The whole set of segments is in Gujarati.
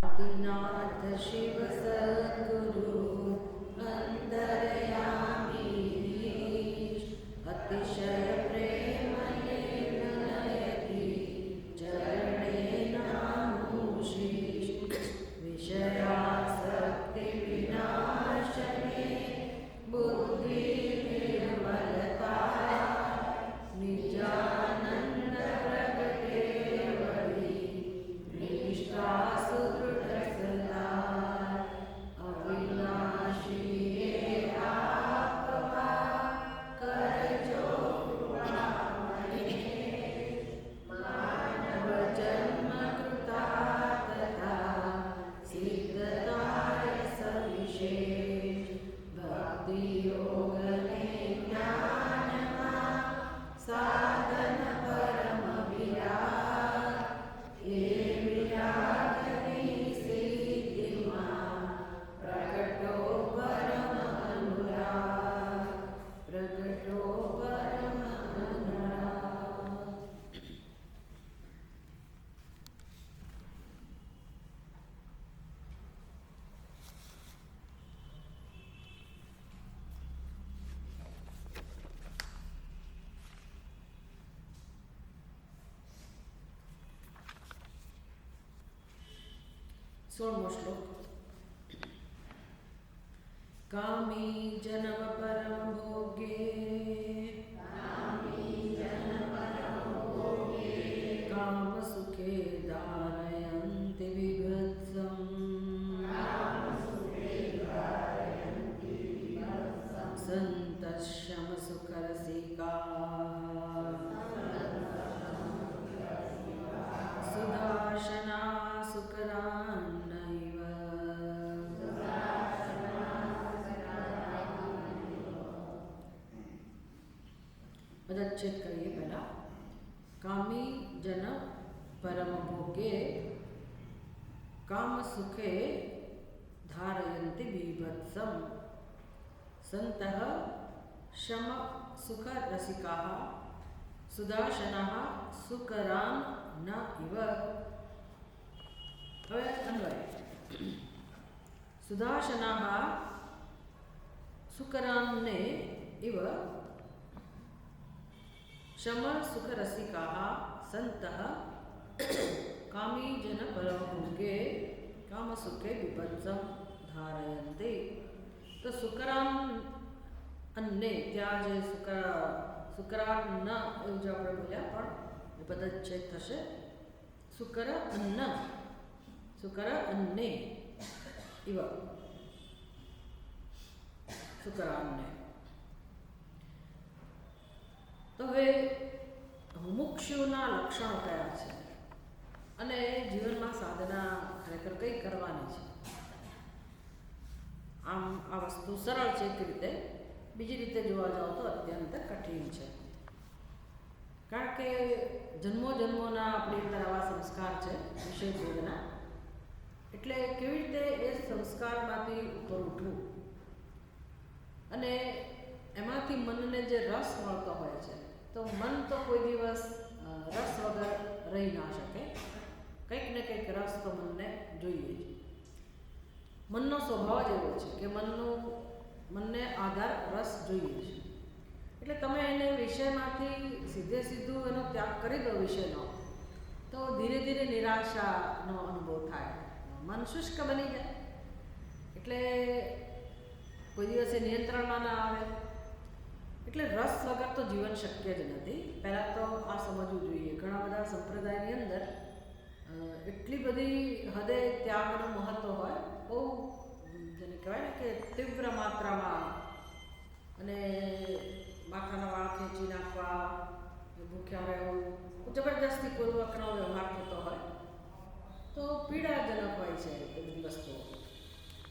आदिनाथ शिव सद्गुरु अंतर्यामी अतिशय प्रेम निर्णयति चरणे नामुषीष विषयासक्ति विनाशने बुद्धि निर्मलता निजानंद प्रगटे वरी निष्ठा सोळमो श्लोक। कामी जन्म परम भोगे काम सुखे धारयन्ति विभत्सम् सन्तः शम सुख रसिकाः सुधाशना सुकरान्नैव पदच्छेद करिए पहला। कामी जन परम भोगे काम सुखे धारयन्ति बीभत्सम् सन्तः शम सुख रसिकाः सुदाशनाः सुकरान् न इव। હવે અન્વય સુદાશનાः સુકરાન્ને ઇવ शम सुख रसिकाः सन्तः कामी जन परमभोगे काम सुखे विभत्सं धारयन्ति। तो सुकरान अन्ने ત્યાં જે સુકરાન ન એવું જે આપણે બોલ્યા પણ એ પદચ્છેદ થશે સુકર अन्ने इव સુકરાન્ને। તો હવે મુમુક્ષુના લક્ષણો કયા છે અને જીવનમાં સાધના ખરેખર કઈ કરવાની છે। આમ આ વસ્તુ સરળ છે એક રીતે, બીજી રીતે જોવા જાઓ તો અત્યંત કઠિન છે, કારણ કે જન્મો જન્મોના આપણી અંદર આવા સંસ્કાર છે વિષય ભોગના, એટલે કેવી રીતે એ સંસ્કારમાંથી ઉપર ઉઠવું અને એમાંથી મનને જે રસ મળતો હોય છે, તો મન તો કોઈ દિવસ રસ વગર રહી ના શકે, કંઈક ને કંઈક રસ તો મનને જોઈએ જ। મનનો સ્વભાવ જ એવો છે કે મનને આધાર રસ જોઈએ છે, એટલે તમે એને વિષયમાંથી સીધું એનો ત્યાગ કરી દો વિષયનો, તો ધીરે ધીરે નિરાશાનો અનુભવ થાય, મન શુષ્ક બની જાય, એટલે કોઈ દિવસે નિયંત્રણમાં ના આવે, એટલે રસ વગર તો જીવન શક્ય જ નથી। પહેલાં તો આ સમજવું જોઈએ, ઘણા બધા સંપ્રદાયની અંદર એટલી બધી હદે ત્યાગનું મહત્ત્વ હોય, બહુ જેને કહેવાય ને કે તીવ્ર માત્રામાં, અને માથાના વાળ ખેંચી નાખવા, ભૂખ્યા રહેવું, જબરદસ્તીપૂર્વકનો વ્યવહાર થતો હોય, તો પીડાજનક હોય છે એ બધી વસ્તુઓ।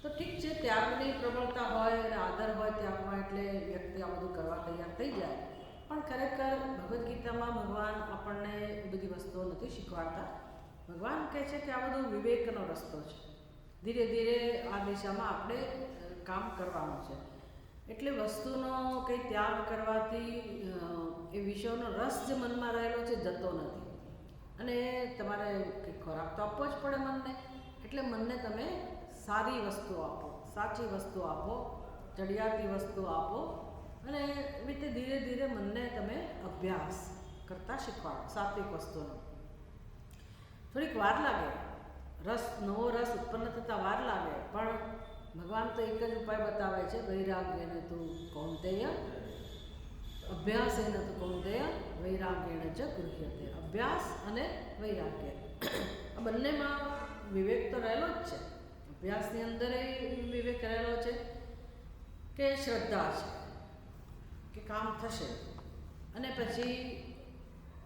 તો ઠીક છે, ત્યાગની પ્રબળતા હોય અને આદર હોય ત્યાગમાં, એટલે વ્યક્તિ આ બધું કરવા તૈયાર થઈ જાય, પણ ખરેખર ભગવદ્ ગીતામાં ભગવાન આપણને એ બધી વસ્તુઓ નથી શીખવાડતા। ભગવાન કહે છે કે આ બધું વિવેકનો રસ્તો છે, ધીરે ધીરે આ દિશામાં આપણે કામ કરવાનું છે, એટલે વસ્તુનો કંઈ ત્યાગ કરવાથી એ વિષયનો રસ જે મનમાં રહેલો છે જતો નથી, અને તમારે કંઈક ખોરાક તો આપવો જ પડે મનને, એટલે મનને તમે સારી વસ્તુ આપો, સાચી વસ્તુ આપો, ચડિયાતી વસ્તુ આપો, અને એવી રીતે ધીરે ધીરે મનને તમે અભ્યાસ કરતાં શીખવાડો સાત્વિક વસ્તુનો. થોડીક વાર લાગે, નવો રસ ઉત્પન્ન થતાં વાર લાગે, પણ ભગવાન તો એક જ ઉપાય બતાવે છે, વૈરાગ્યને તું કૌંતેય અભ્યાસેન તું કૌંતેય વૈરાગ્યેણ ચ ગૃહ્યતે. અભ્યાસ અને વૈરાગ્ય આ બંનેમાં વિવેક તો રહેલો જ છે. અભ્યાસની અંદર વિવેક રહેલો છે કે શ્રદ્ધા છે કે કામ થશે, અને પછી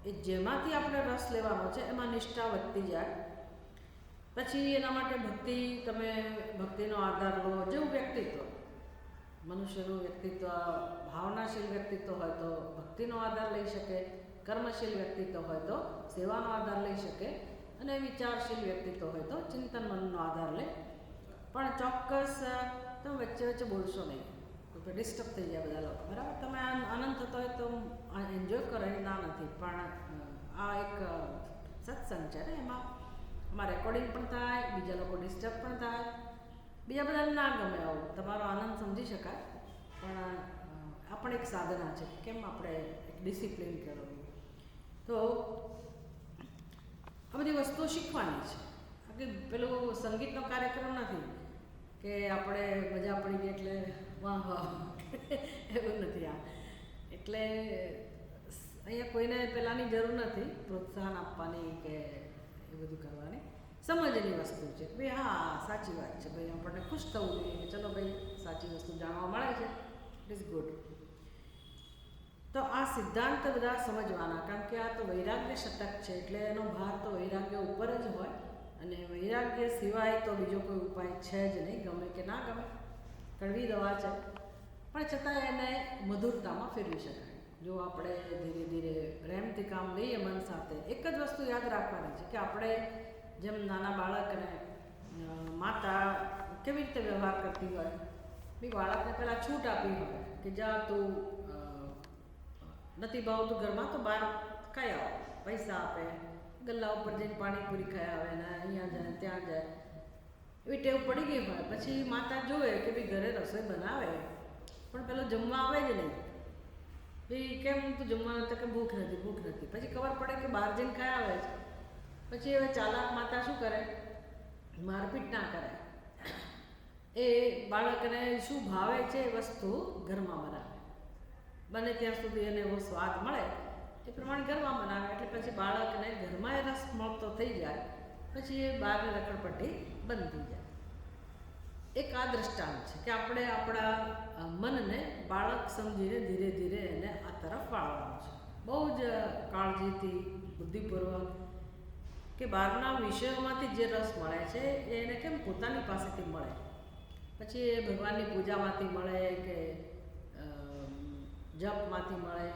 એ જેમાંથી આપણે રસ લેવાનો છે એમાં નિષ્ઠા વધતી જાય. પછી એના માટે તમે ભક્તિનો આધાર લો. જેવું વ્યક્તિત્વ, મનુષ્યનું વ્યક્તિત્વ ભાવનાશીલ વ્યક્તિત્વ હોય તો ભક્તિનો આધાર લઈ શકે, કર્મશીલ વ્યક્તિત્વ હોય તો સેવાનો આધાર લઈ શકે, અને વિચારશીલ વ્યક્તિત્વ હોય તો ચિંતન મનનો આધાર લે. પણ ચોક્કસ તમે વચ્ચે વચ્ચે બોલશો નહીં, ડિસ્ટર્બ થઈ જાય બધા લોકો, બરાબર? તમે આનંદ થતો હોય તો એન્જોય કરો, એ ના નથી, પણ આ એક સત્સંગ છે ને, એમાં રેકોર્ડિંગ પણ થાય, બીજા લોકો ડિસ્ટર્બ પણ થાય, બીજા બધાને ના ગમે આવું. તમારો આનંદ સમજી શકાય, પણ આ પણ એક સાધના છે, કેમ આપણે એક ડિસિપ્લિન કરવું. તો આ બધી વસ્તુઓ શીખવાની છે. કે પેલું સંગીતનો કાર્યક્રમ નથી કે આપણે મજા પડી ગઈ એટલે વાહ વાહ એવું નથી આ. એટલે અહીંયા કોઈને પેલાની જરૂર નથી પ્રોત્સાહન આપવાની કે એ બધું કરવાની. સમજની વસ્તુ છે કે ભાઈ હા સાચી વાત છે, ભાઈ આપણને ખુશ થવું જોઈએ કે ચલો ભાઈ સાચી વસ્તુ જાણવા મળે છે, ઇટ ઇઝ ગુડ. તો આ સિદ્ધાંત બધા સમજવાના, કારણ કે આ તો વૈરાગ્ય શતક છે, એટલે એનો ભાર તો વૈરાગ્ય ઉપર જ હોય, અને વૈરાગ્ય સિવાય તો બીજો કોઈ ઉપાય છે જ નહીં, ગમે કે ના ગમે. કડવી દવા છે, પણ છતાં એને મધુરતામાં ફેરવી શકાય જો આપણે ધીરે ધીરે પ્રેમથી કામ લઈએ મન સાથે. એક જ વસ્તુ યાદ રાખવાની છે કે આપણે જેમ નાના બાળકને માતા કેવી રીતે વ્યવહાર કરતી હોય, બી બાળકને પહેલાં છૂટ આપી હોય કે જા તું નથી ભાવતું ઘરમાં તો બહાર ખાઈ આવો, પૈસા આપે, ગલ્લા ઉપર જઈને પાણીપુરી ખાઈ આવે ને અહીંયા જાય ત્યાં જાય, એવી ટેવ પડી ગઈ હોય. પછી માતા જોવે કે ભાઈ ઘરે રસોઈ બનાવે પણ પેલો જમવા આવે જ નહીં, ભાઈ કેમ તું જમવા તો કે ભૂખ નથી. પછી ખબર પડે કે બહાર જઈને ખાઈ આવે છે. પછી હવે ચાલાક માતા શું કરે, મારપીટ ના કરે, એ બાળકને શું ભાવે છે એ વસ્તુ ઘરમાં બનાવે, બને ત્યાં સુધી એને એવો સ્વાદ મળે એ પ્રમાણે ઘરમાં બનાવે. એટલે પછી બાળકને ઘરમાં એ રસ મળતો થઈ જાય, પછી એ બહારની રખડપટ્ટી બંધ થઈ જાય. એક આ દ્રષ્ટાંત છે કે આપણે આપણા મનને બાળક સમજીને ધીરે ધીરે એને આ તરફ વાળવાનું છે, બહુ જ કાળજીથી, બુદ્ધિપૂર્વક, કે બહારના વિષયોમાંથી જે રસ મળે છે એને કેમ પોતાની પાસેથી મળે, પછી એ ભગવાનની પૂજામાંથી મળે કે જપમાંથી મળે.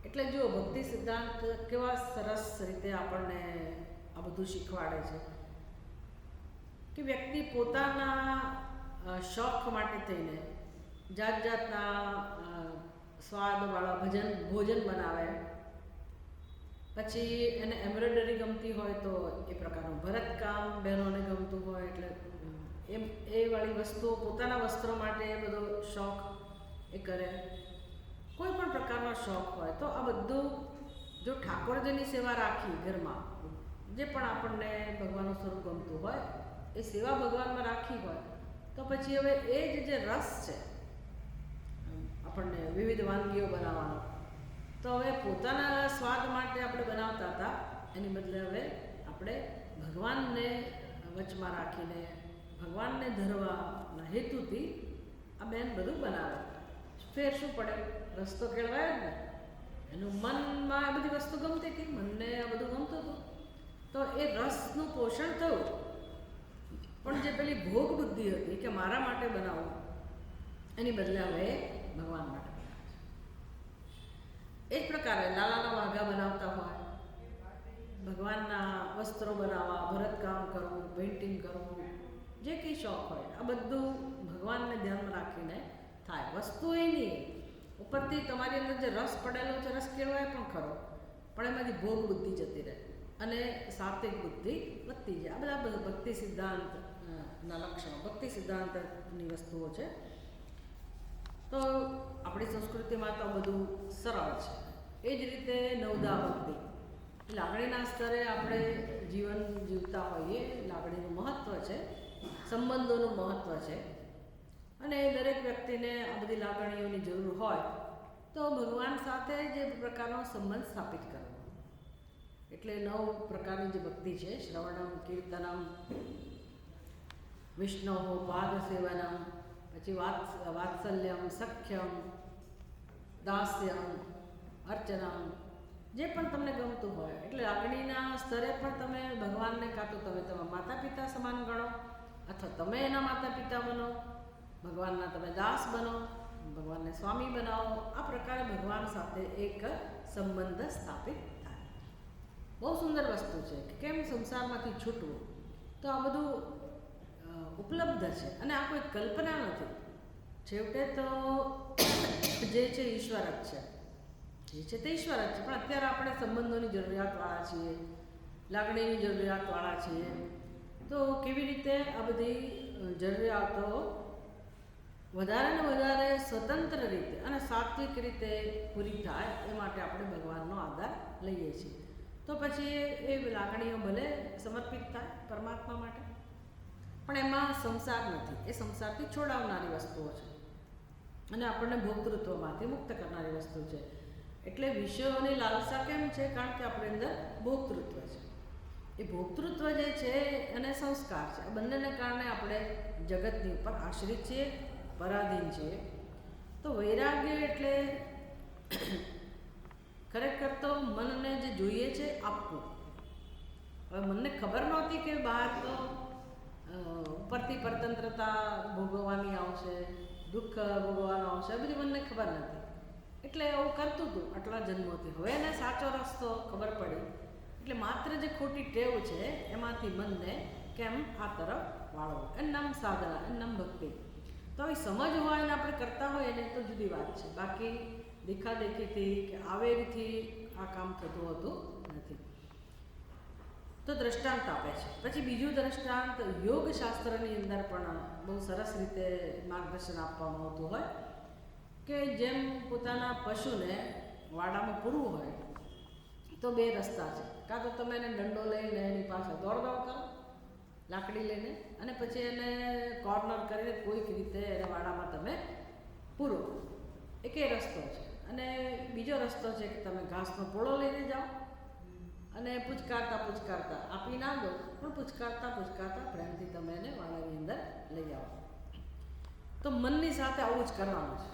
એટલે જો ભક્તિ સિદ્ધાંત કેવા સરસ રીતે આપણને આ બધું શીખવાડે છે કે વ્યક્તિ પોતાના શોખ માટે થઈને જાત જાતના સ્વાદવાળા ભોજન બનાવે. પછી એને એમ્બ્રોઇડરી ગમતી હોય તો એ પ્રકારનું ભરતકામ બહેનોને ગમતું હોય એટલે એ વાળી વસ્તુઓ પોતાના વસ્ત્રો માટે એ બધો શોખ એ કરે. કોઈ પણ પ્રકારનો શોખ હોય તો આ બધું જો ઠાકોરજીની સેવા રાખી ઘરમાં, જે પણ આપણને ભગવાનનું સ્વરૂપ ગમતું હોય એ સેવા ભગવાનમાં રાખી હોય તો પછી હવે એ જે રસ છે આપણને વિવિધ વાનગીઓ બનાવવાનો, તો હવે પોતાના સ્વાદ માટે આપણે બનાવતા હતા એની બદલે હવે આપણે ભગવાનને વચમાં રાખીને ભગવાનને ધરવાના હેતુથી આ બેન બધું બનાવે. ફેર શું પડે, રસ્તો કેળવાય જ ને. એનું મનમાં આ બધી વસ્તુ ગમતી હતી, મનને આ બધું ગમતું હતું, તો એ રસનું પોષણ થયું. પણ જે પેલી ભોગ બુદ્ધિ હતી કે મારા માટે બનાવું, એની બદલે હવે ભગવાન માટે બનાવે છે. એ જ પ્રકારે લાલાના વાઘા બનાવતા હોય, ભગવાનના વસ્ત્રો બનાવવા, ભરતકામ કરવું, પેઇન્ટિંગ કરવું, જે કંઈ શોખ હોય આ બધું ભગવાનને ધ્યાનમાં રાખીને થાય. વસ્તુ એ નહીં, ઉપરથી તમારી અંદર જે રસ પડેલો છે, રસ કેળવાય પણ ખરો, પણ એમાંથી ભોગ બુદ્ધિ જતી રહે. અને સાત્વિક બુદ્ધિ વધતી જાય. આ બધા ભક્તિ સિદ્ધાંતના લક્ષણો, ભક્તિ સિદ્ધાંતની વસ્તુઓ છે. તો આપણી સંસ્કૃતિમાં તો બધું સરળ છે. એ જ રીતે નવદા ભક્તિ, લાગણીના સ્તરે આપણે જીવન જીવતા હોઈએ, લાગણીનું મહત્ત્વ છે, સંબંધોનું મહત્ત્વ છે, અને દરેક વ્યક્તિને આ બધી લાગણીઓની જરૂર હોય તો ભગવાન સાથે જે પ્રકારનો સંબંધ સ્થાપિત કરવો. એટલે 9 પ્રકારની જે ભક્તિ છે, શ્રવણમ, કીર્તનમ, વિષ્ણુ પાદ સેવનમ, પછી વાત્સલ્યમ, સખ્યમ, દાસ્યમ, અર્ચનમ, જે પણ તમને ગમતું હોય. એટલે લાગણીના સ્તરે પણ તમે ભગવાનને કાં તો તમે તમારા માતા પિતા સમાન ગણો, અથવા તમે એના માતા પિતા બનો, ભગવાનના તમે દાસ બનો, ભગવાનને સ્વામી બનાવો. આ પ્રકારે ભગવાન સાથે એક સંબંધ સ્થાપિત થાય. બહુ સુંદર વસ્તુ છે કે કેમ સંસારમાંથી છૂટવું. તો આ બધું ઉપલબ્ધ છે, અને આ કોઈ કલ્પના નથી. છેવટે તો જે છે ઈશ્વર જ છે, જે છે તે ઈશ્વર જ છે. પણ અત્યારે આપણે સંબંધોની જરૂરિયાતવાળા છીએ, લાગણીની જરૂરિયાતવાળા છીએ. તો કેવી રીતે આ બધી જરૂરિયાતો વધારે ને વધારે સ્વતંત્ર રીતે અને સાત્વિક રીતે પૂરી થાય એ માટે આપણે ભગવાનનો આધાર લઈએ છીએ. તો પછી એ લાગણીઓ ભલે સમર્પિત થાય પરમાત્મા માટે, પણ એમાં સંસાર નથી. એ સંસારથી છોડાવનારી વસ્તુઓ છે અને આપણને ભોક્તૃત્વમાંથી મુક્ત કરનારી વસ્તુ છે. એટલે વિષયોની લાલસા કેમ છે? કારણ કે આપણી અંદર ભોક્તૃત્વ છે. એ ભોક્તૃત્વ જે છે અને સંસ્કાર છે, આ બંનેને કારણે આપણે જગતની ઉપર આશ્રિત છીએ, પરાધીન છીએ. તો વૈરાગ્ય એટલે ખરેખર તો મનને જે જોઈએ છે આપવું. હવે મને ખબર નહોતી કે બહાર તો ઉપરથી પરતંત્રતા ભોગવવાની આવશે, દુઃખ ભોગવવાનું આવશે, એ બધી મને ખબર નથી. એટલે એવું કરતું હતું આટલા જન્મોથી. હવે એને સાચો રસ્તો ખબર પડી. એટલે માત્ર જે ખોટી ટેવ છે એમાંથી મનને કેમ આ તરફ વાળવું, એનું નામ સાધના, એનું નામ ભક્તિ. તો એ સમજ હોય અને આપણે કરતા હોય એને તો જુદી વાત છે. બાકી દેખાદેખીથી કે આવેગથી આ કામ થતું હોતું નથી. તો દ્રષ્ટાંત આપે છે. પછી બીજું દ્રષ્ટાંત યોગશાસ્ત્રની અંદર પણ બહુ સરસ રીતે માર્ગદર્શન આપવામાં આવતું હોય કે જેમ પોતાના પશુને વાડામાં પૂરવું હોય તો 2 રસ્તા છે. કાં તો તમે એને દંડો લઈને એની પાસે દોડ-દોડ કરો લાકડી લઈને, અને પછી એને કોર્નર કરીને કોઈક રીતે એને વાડામાં તમે પૂરો. એક એ રસ્તો છે. અને બીજો રસ્તો છે કે તમે ઘાસનો પોળો લઈને જાઓ અને પૂચકારતા આપી ના દો, પણ પૂચકારતા પ્રેમથી તમે એને વાડાની અંદર લઈ આવો. તો મનની સાથે આવું જ કરવાનું છે.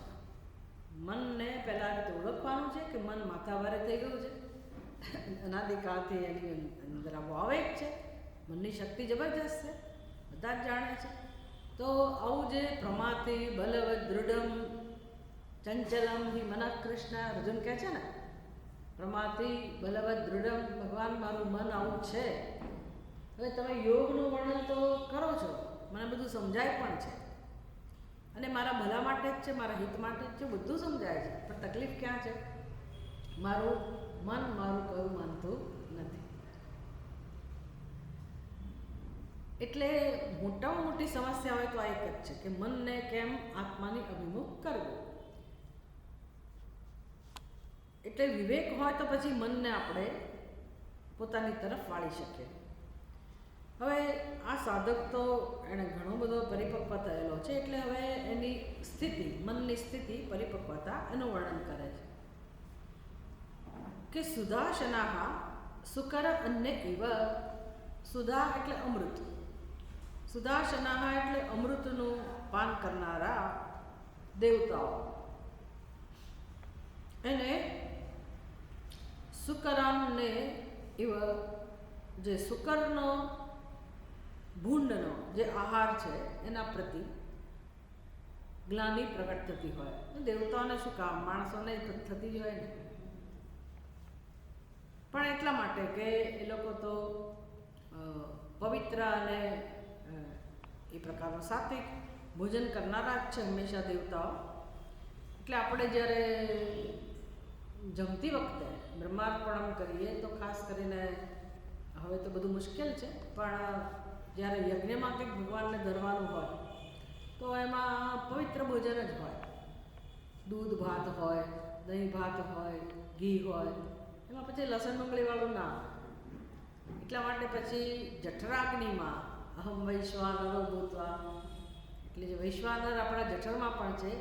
મનને પહેલાં રીતે ઓળખવાનું છે કે મન માથાભારે થઈ ગયું છે, અનાદિકાળથી એની અંદર આવો આવેગ છે, મનની શક્તિ જબરજસ્ત છે, બધા જ જાણે છે. તો આવું જે પ્રમાથી બલવદ દૃઢમ ચંચલમ હિ મન કૃષ્ણ, અર્જુન કહે છે ને, પ્રમાથી બલવદ દૃઢમ, ભગવાન મારું મન આવું છે. હવે તમે યોગનું વર્ણન તો કરો છો, મને બધું સમજાય પણ છે, અને મારા ભલા માટે જ છે, મારા હિત માટે જ છે, બધું સમજાય છે. પણ તકલીફ ક્યાં છે? મારું મન મારું કયું માનતું નથી. એટલે મોટામાં મોટી સમસ્યા હોય તો આ એક જ છે કે મનને કેમ આત્માની અભિમુખ કરવું. એટલે વિવેક હોય તો પછી મનને આપણે પોતાની તરફ વાળી શકીએ. હવે આ સાધક તો એણે ઘણો બધો પરિપક્વ થયેલો છે. એટલે હવે એની સ્થિતિ, મનની સ્થિતિ, પરિપક્વતા એનું વર્ણન કરે છે કે સુદાશનાહ સુકર અન્ય ઇવ. સુધા એટલે અમૃત, સુદાશનાહ એટલે અમૃતનું પાન કરનારા દેવતાઓ, એને સુકરામને ઇવ, જે સુકરનો ભૂંડનો જે આહાર છે એના પ્રતિ ગ્લાનિ પ્રગટ થતી હોય. દેવતાઓને શું કામ, માણસોને થતી જ હોય ને. પણ એટલા માટે કે એ લોકો તો પવિત્ર અને એ પ્રકારનો સાત્વિક ભોજન કરનારા જ છે હંમેશા દેવતાઓ. એટલે આપણે જ્યારે જમતી વખતે બ્રહ્માર્પણમ કરીએ તો ખાસ કરીને હવે તો બધું મુશ્કેલ છે, પણ જ્યારે યજ્ઞમાં કંઈક ભગવાનને ધરવાનું હોય તો એમાં પવિત્ર ભોજન જ હોય. દૂધ ભાત હોય, દહીં ભાત હોય, ઘી હોય, એમાં પછી લસણ ડુંગળીવાળું ના હોય. એટલા માટે પછી જઠરાગ્નિમાં અહમ વૈશ્વાનરો ભૂતવા, એટલે જે વૈશ્વાનર આપણા જઠરમાં પણ છે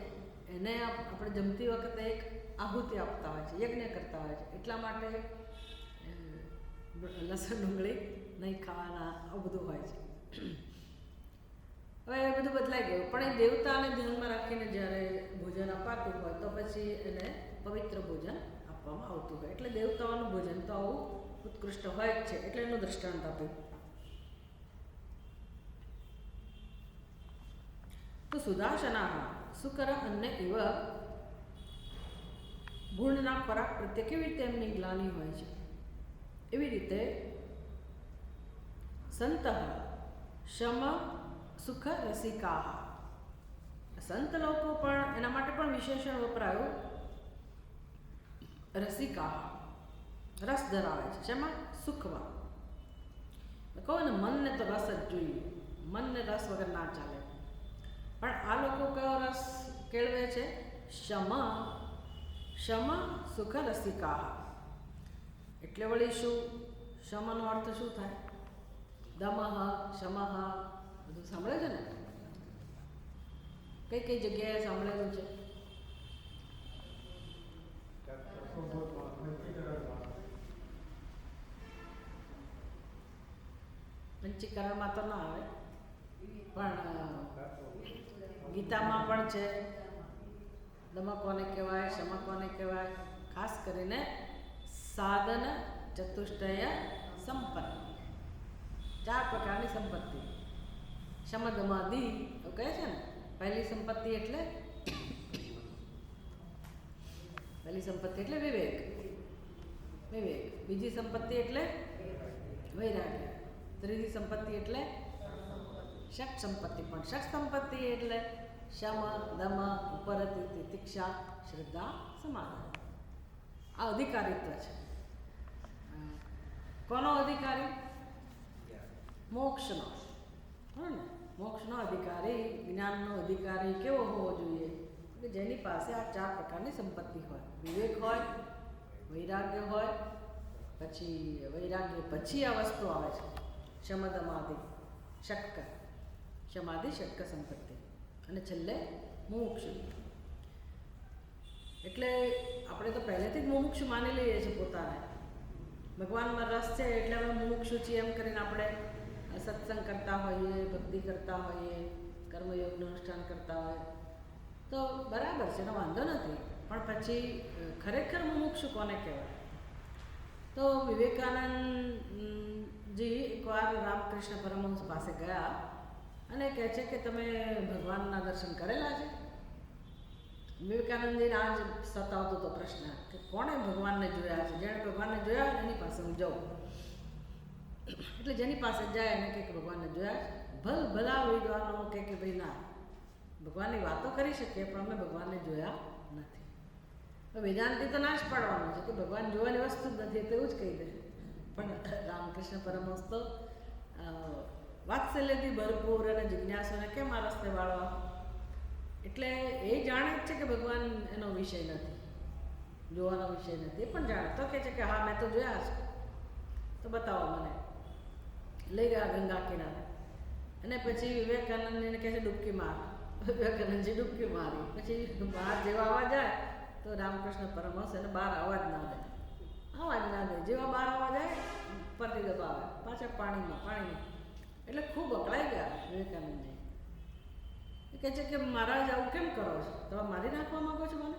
એને આપણે જમતી વખતે એક આહુતિ આપતા હોય છે, યજ્ઞ કરતા હોય છે. એટલા માટે લસણ ડુંગળી નહીં ખાવાના, આવું બધું હોય છે. હવે એ બધું બદલાઈ ગયું, પણ એ દેવતાને ધ્યાનમાં રાખીને જ્યારે ભોજન અપાતું હોય તો પછી એને પવિત્ર ભોજન આપવામાં આવતું હોય. એટલે દેવતાઓનું ભોજન તો આવું ઉત્કૃષ્ટ હોય જ છે, એટલે એનું દ્રષ્ટાંત આપ્યું. તો સુદાસના સુકર અન્ન ઇવ, ગુણના ખોરાક પ્રત્યે કેવી રીતે એમની ગ્લાનિ હોય છે, એવી રીતે સંત શમ સુખ રસિકા, સંત લોકો પણ એના માટે પણ વિશેષણ વપરાયું રસિકા, રસ ધરાવે છે. શેમાં? સુખમાં. કહો ને મનને તો રસ જ જોઈએ, મનને રસ વગર ના ચાલે. પણ આ લોકો કયો રસ કેળવે છે? શમ સુખ રસિકા. એટલે વળી શું? શમનો અર્થ શું થાય? દમઃ, શમઃ, બધું સાંભળે છે ને? કઈ કઈ જગ્યાએ સાંભળેલું છે? પંચીકરણમાં તો ના આવે, પણ ગીતામાં પણ છે. દમ કોને કહેવાય, શમ કોને કહેવાય? ખાસ કરીને સાધન ચતુષ્ટય સંપત્તિ, 4 પ્રકારની સંપત્તિ. શમ દમાદી એવું કહે છે ને. પહેલી સંપત્તિ એટલે વિવેક, બીજી સંપત્તિ એટલે વૈરાગ્ય, ત્રીજી સંપત્તિ એટલે ષટ સંપત્તિ. પણ ષટ સંપત્તિ એટલે શમ, દમ, ઉપરતિ, તિતિક્ષા, શ્રદ્ધા, સમાધાન. આ અધિકારીત્વ છે. કોનો અધિકારી? મોક્ષનો. ને મોક્ષનો અધિકારી, જ્ઞાનનો અધિકારી કેવો હોવો જોઈએ? કે જેની પાસે આ 4 પ્રકારની સંપત્તિ હોય. વિવેક હોય, વૈરાગ્ય હોય, પછી વૈરાગ્ય પછી આ વસ્તુ આવે છે શમદમાદિ ષટક, શમાદિ ષટક સંપત્તિ, અને છેલ્લે મુમુક્ષુ. એટલે આપણે તો પહેલેથી જ મુમુક્ષુ માની લઈએ છીએ પોતાને. ભગવાનમાં રસ છે એટલે અમે મુમુક્ષુ છીએ એમ કરીને આપણે સત્સંગ કરતા હોઈએ, ભક્તિ કરતા હોઈએ, કર્મયોગનું અનુષ્ઠાન કરતા હોય તો બરાબર છે, એનો વાંધો નથી. પણ પછી ખરેખર મુમુક્ષુ કોને કહેવાય? તો વિવેકાનંદજી એકવાર રામકૃષ્ણ પરમહંસ પાસે ગયા અને કહે છે કે તમે ભગવાનના દર્શન કરેલા છે? વિવેકાનંદજીને આ જ સતાવતો હતો પ્રશ્ન કે કોણે ભગવાનને જોયા છે? જેણે ભગવાનને જોયા એની પાસે હું જાઉં. એટલે જેની પાસે જાય એને કે ભગવાનને જોયા છે. ભલા વિદ્વાનો કે ભાઈ ના, ભગવાનની વાતો કરી શકીએ પણ અમે ભગવાનને જોયા નથી. વેદાંતિ તો ના જ પાડવાનું છે કે ભગવાન જોવાની વસ્તુ જ નથી, તેવું જ કહી દે. પણ રામકૃષ્ણ પરમહંસ તો વાત્સલ્યથી ભરપૂર અને જિજ્ઞાસુને કેમ આ રસ્તે વાળવા? એટલે એ જાણે જ છે કે ભગવાન એનો વિષય નથી, જોવાનો વિષય નથી. એ પણ જાણે તો કહે છે કે હા મેં તો જોયા છે, તો બતાવો મને. લઈ ગયા ગંગા કિનારે અને પછી વિવેકાનંદને કહે છે ડૂબકી માર. વિવેકાનંદજી ડૂબકી મારી. પછી બહાર જેવા આવવા જાય તો રામકૃષ્ણ પરમહંસ એને બહાર આવવા જ ના દે. જેવા બહાર આવવા જાય પરથી દબાવે પાછા પાણીમાં. એટલે ખૂબ અકળાઈ ગયા વિવેકાનંદજી. એ કહે છે કે મહારાજ આવું કેમ કરો છો? તમે મારી નાખવા માંગો છો મને?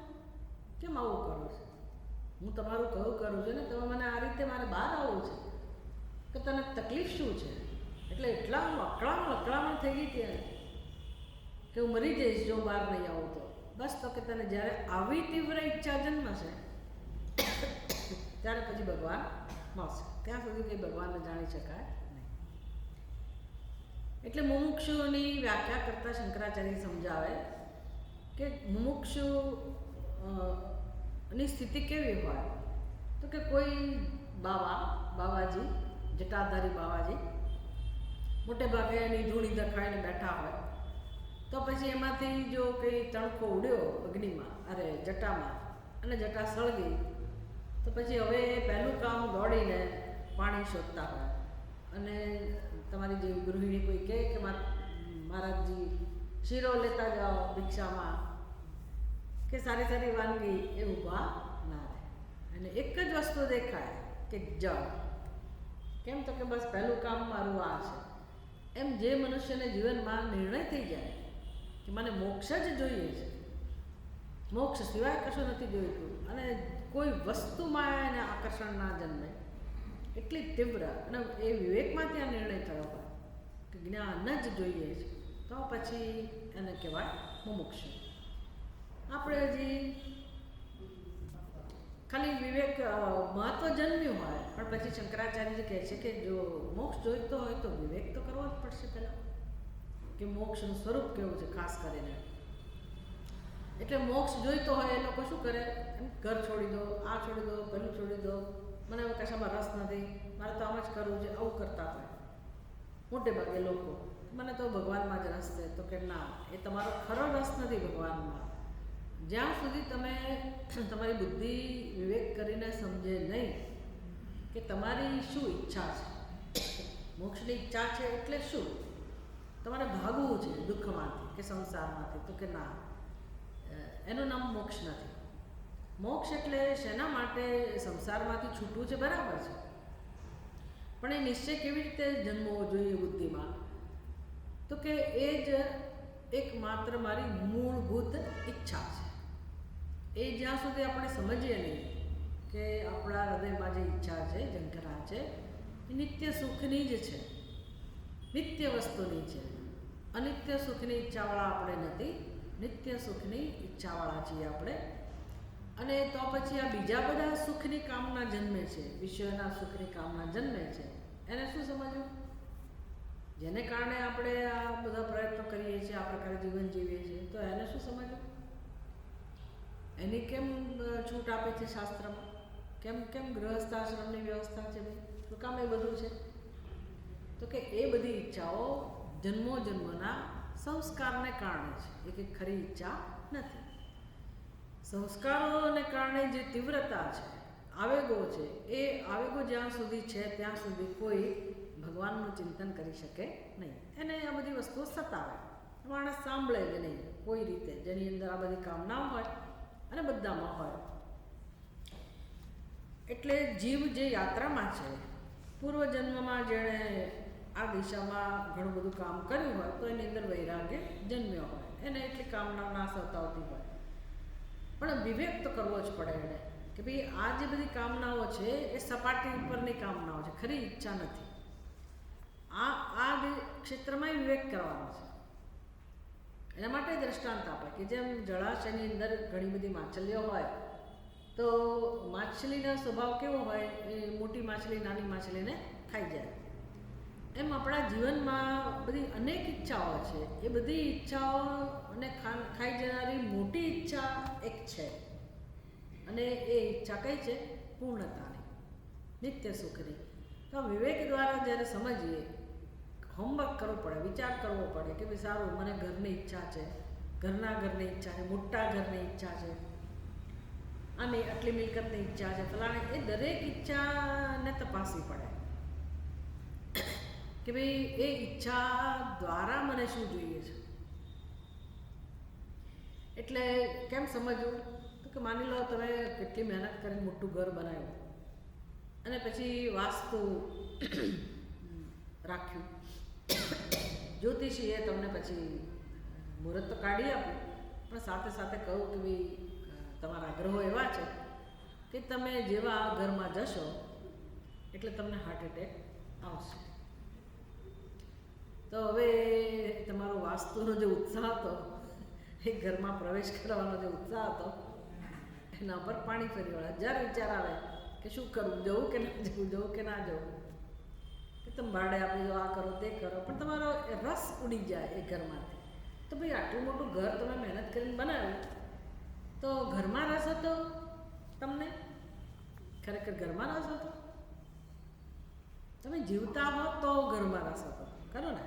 કેમ આવું કરો છો? હું તમારું કહું કરું છું ને, તમે મને આ રીતે મારે બહાર આવવું છે કે તને તકલીફ શું છે? એટલે એટલા હું અકળામણ થઈ ગઈ ત્યાં કે હું મરી જઈશ જો બહાર નહીં આવું તો. બસ તો કે તને જ્યારે આવી તીવ્ર ઈચ્છા જન્મશે ત્યારે પછી ભગવાન મળશે. ત્યાં સુધી કંઈ ભગવાનને જાણી શકાય નહીં. એટલે મુમુક્ષુની વ્યાખ્યા કરતા શંકરાચાર્ય સમજાવે કે મુમુક્ષુ ની સ્થિતિ કેવી હોય? તો કે કોઈ બાવાજી જટાધારી બાવાજી મોટે ભાગે એની ધૂણી દખાઈને બેઠા હોય, તો પછી એમાંથી જો કંઈ તણખો ઉડ્યો અગ્નિમાં, અરે જટામાં, અને જટા સળગી, તો પછી હવે પહેલું કામ દોડીને પાણી શોધતા હોય. અને તમારી જે ગૃહિણી કોઈ કહે કે મહારાજજી શીરો લેતા જાઓ ભિક્ષામાં કે સારી સારી વાનગી, એ ઊભા ના રહે. અને એક જ વસ્તુ દેખાય કે જળ. કેમ તો કે બસ પહેલું કામ મારું આ છે. એમ જે મનુષ્યને જીવનમાં નિર્ણય થઈ જાય કે મને મોક્ષ જ જોઈએ છે, મોક્ષ સિવાય કશું નથી જોઈતું, અને કોઈ વસ્તુમાં એને આકર્ષણ ના જન્મે એટલી તીવ્ર, અને એ વિવેકમાંથી આ નિર્ણય થયો હોય કે જ્ઞાન જ જોઈએ છે, તો પછી એને કહેવાય મુમુક્ષ. આપણે હજી ખાલી વિવેક મહત્વ જન્મ્યું હોય, પણ પછી શંકરાચાર્યજી કહે છે કે જો મોક્ષ જોઈતો હોય તો વિવેક તો કરવો જ પડશે પહેલાં, કે મોક્ષનું સ્વરૂપ કેવું છે ખાસ કરીને. એટલે મોક્ષ જોઈતો હોય એ લોકો શું કરે, ઘર છોડી દો, આ છોડી દો, પેલું છોડી દો, મને હવે કશામાં રસ નથી, મારે તો આમ જ કરવું છે, આવું કરતા હોય મોટે ભાગે લોકો. મને તો ભગવાનમાં જ રસ છે. તો કે ના, એ તમારો ખરો રસ નથી ભગવાનમાં. જ્યાં સુધી તમે તમારી બુદ્ધિ વિવેક કરીને સમજે નહીં કે તમારી શું ઈચ્છા છે, મોક્ષની ઈચ્છા છે એટલે શું, તમારે ભાગવું છે દુઃખમાંથી કે સંસારમાંથી, તો કે ના, એનું નામ મોક્ષ નથી. મોક્ષ એટલે શેના માટે સંસારમાંથી છૂટવું છે, બરાબર છે, પણ એ નિશ્ચય કેવી રીતે જન્મવો જોઈએ બુદ્ધિમાં, તો કે એ જ એકમાત્ર મારી મૂળભૂત ઈચ્છા છે. એ જ્યાં સુધી આપણે સમજીએ નહીં કે આપણા હૃદયમાં જે ઈચ્છા છે, ઝંખના છે, એ નિત્ય સુખની જ છે, નિત્ય વસ્તુની છે. અનિત્ય સુખની ઈચ્છાવાળા આપણે નથી, નિત્ય સુખની ઈચ્છાવાળા છીએ આપણે. અને તો પછી આ બીજા બધા સુખની કામના જન્મે છે, વિશ્વના સુખની કામના જન્મે છે, એને શું સમજવું? જેને કારણે આપણે આ બધા પ્રયત્નો કરીએ છીએ, આ પ્રકારે જીવન જીવીએ છીએ, તો એને શું સમજવું? એની કેમ છૂટ આપે છે શાસ્ત્રમાં? કેમ ગૃહસ્થાશ્રમની વ્યવસ્થા છે ભાઈ? શું કામ એ બધું છે? તો કે એ બધી ઈચ્છાઓ જન્મો જન્મના સંસ્કારને કારણે છે, એ કંઈ ખરી ઈચ્છા નથી. સંસ્કારોને કારણે જે તીવ્રતા છે, આવેગો છે, એ આવેગો જ્યાં સુધી છે ત્યાં સુધી કોઈ ભગવાનનું ચિંતન કરી શકે નહીં. એને આ બધી વસ્તુઓ સતાવે, માણસ સાંભળે જ નહીં કોઈ રીતે, જેની અંદર આ બધી કામનાઓ હોય અને બધામાં હોય. એટલે જીવ જે યાત્રામાં છે, પૂર્વજન્મમાં જેણે આ દિશામાં ઘણું બધું કામ કર્યું હોય તો એની અંદર વૈરાગ્ય જન્મ્યો હોય, એને એટલી કામના ના સતાવતી હોય. પણ વિવેક તો કરવો જ પડે એને કે ભાઈ આ જે બધી કામનાઓ છે એ સપાટી ઉપરની કામનાઓ છે, ખરી ઈચ્છા નથી. આ ક્ષેત્રમાં વિવેક કરવાનો છે. એના માટે દ્રષ્ટાંત આપે કે જેમ જળાશયની અંદર ઘણી બધી માછલીઓ હોય, તો માછલીનો સ્વભાવ કેવો હોય, એ મોટી માછલી નાની માછલીને ખાઈ જાય. એમ આપણા જીવનમાં બધી અનેક ઈચ્છાઓ છે, એ બધી ઈચ્છાઓને ખાઈ જનારી મોટી ઈચ્છા એક છે, અને એ ઈચ્છા કઈ છે? પૂર્ણતાની, નિત્ય સુખની. તો વિવેક દ્વારા જ્યારે સમજીએ, હોમવર્ક કરવું પડે, વિચાર કરવો પડે કે ભાઈ સારું, મને ઘરની ઈચ્છા છે, ઘરની ઈચ્છા છે, મોટા ઘરની ઈચ્છા છે, આની આટલી મિલકતની ઈચ્છા છે, ફલાણે, એ દરેક ઈચ્છાને તપાસવી પડે કે ભાઈ એ ઈચ્છા દ્વારા મને શું જોઈએ છે. એટલે કેમ સમજવું? તો કે માની લો તમે કેટલી મહેનત કરીને મોટું ઘર બનાવ્યું અને પછી વાસ્તુ રાખ્યું, જ્યોતિષીએ તમને પછી મુહૂર્ત તો કાઢી આપ્યું, પણ સાથે સાથે કહું કે ભાઈ તમારા ગ્રહો એવા છે કે તમે જેવા આ ઘરમાં જશો એટલે તમને હાર્ટ એટેક આવશે. તો હવે તમારો વાસ્તુનો જે ઉત્સાહ હતો, એ ઘરમાં પ્રવેશ કરવાનો જે ઉત્સાહ હતો, એના પર પાણી ફરી વળે. જ્યારે વિચાર આવે કે શું કરવું, જવું કે ના જવું, જવું કે ના જવું, કે તમે ભાડે આપી દો, આ કરો તે કરો, પણ તમારો રસ ઉડી જાય એ ઘરમાંથી. તો ભાઈ આટલું મોટું ઘર તમે મહેનત કરીને બનાવ્યું, તો ઘરમાં રસ હતો તમને? ખરેખર ઘરમાં રસ હતો? તમે જીવતા હો તો ઘરમાં રસ હતો, ખરો ને?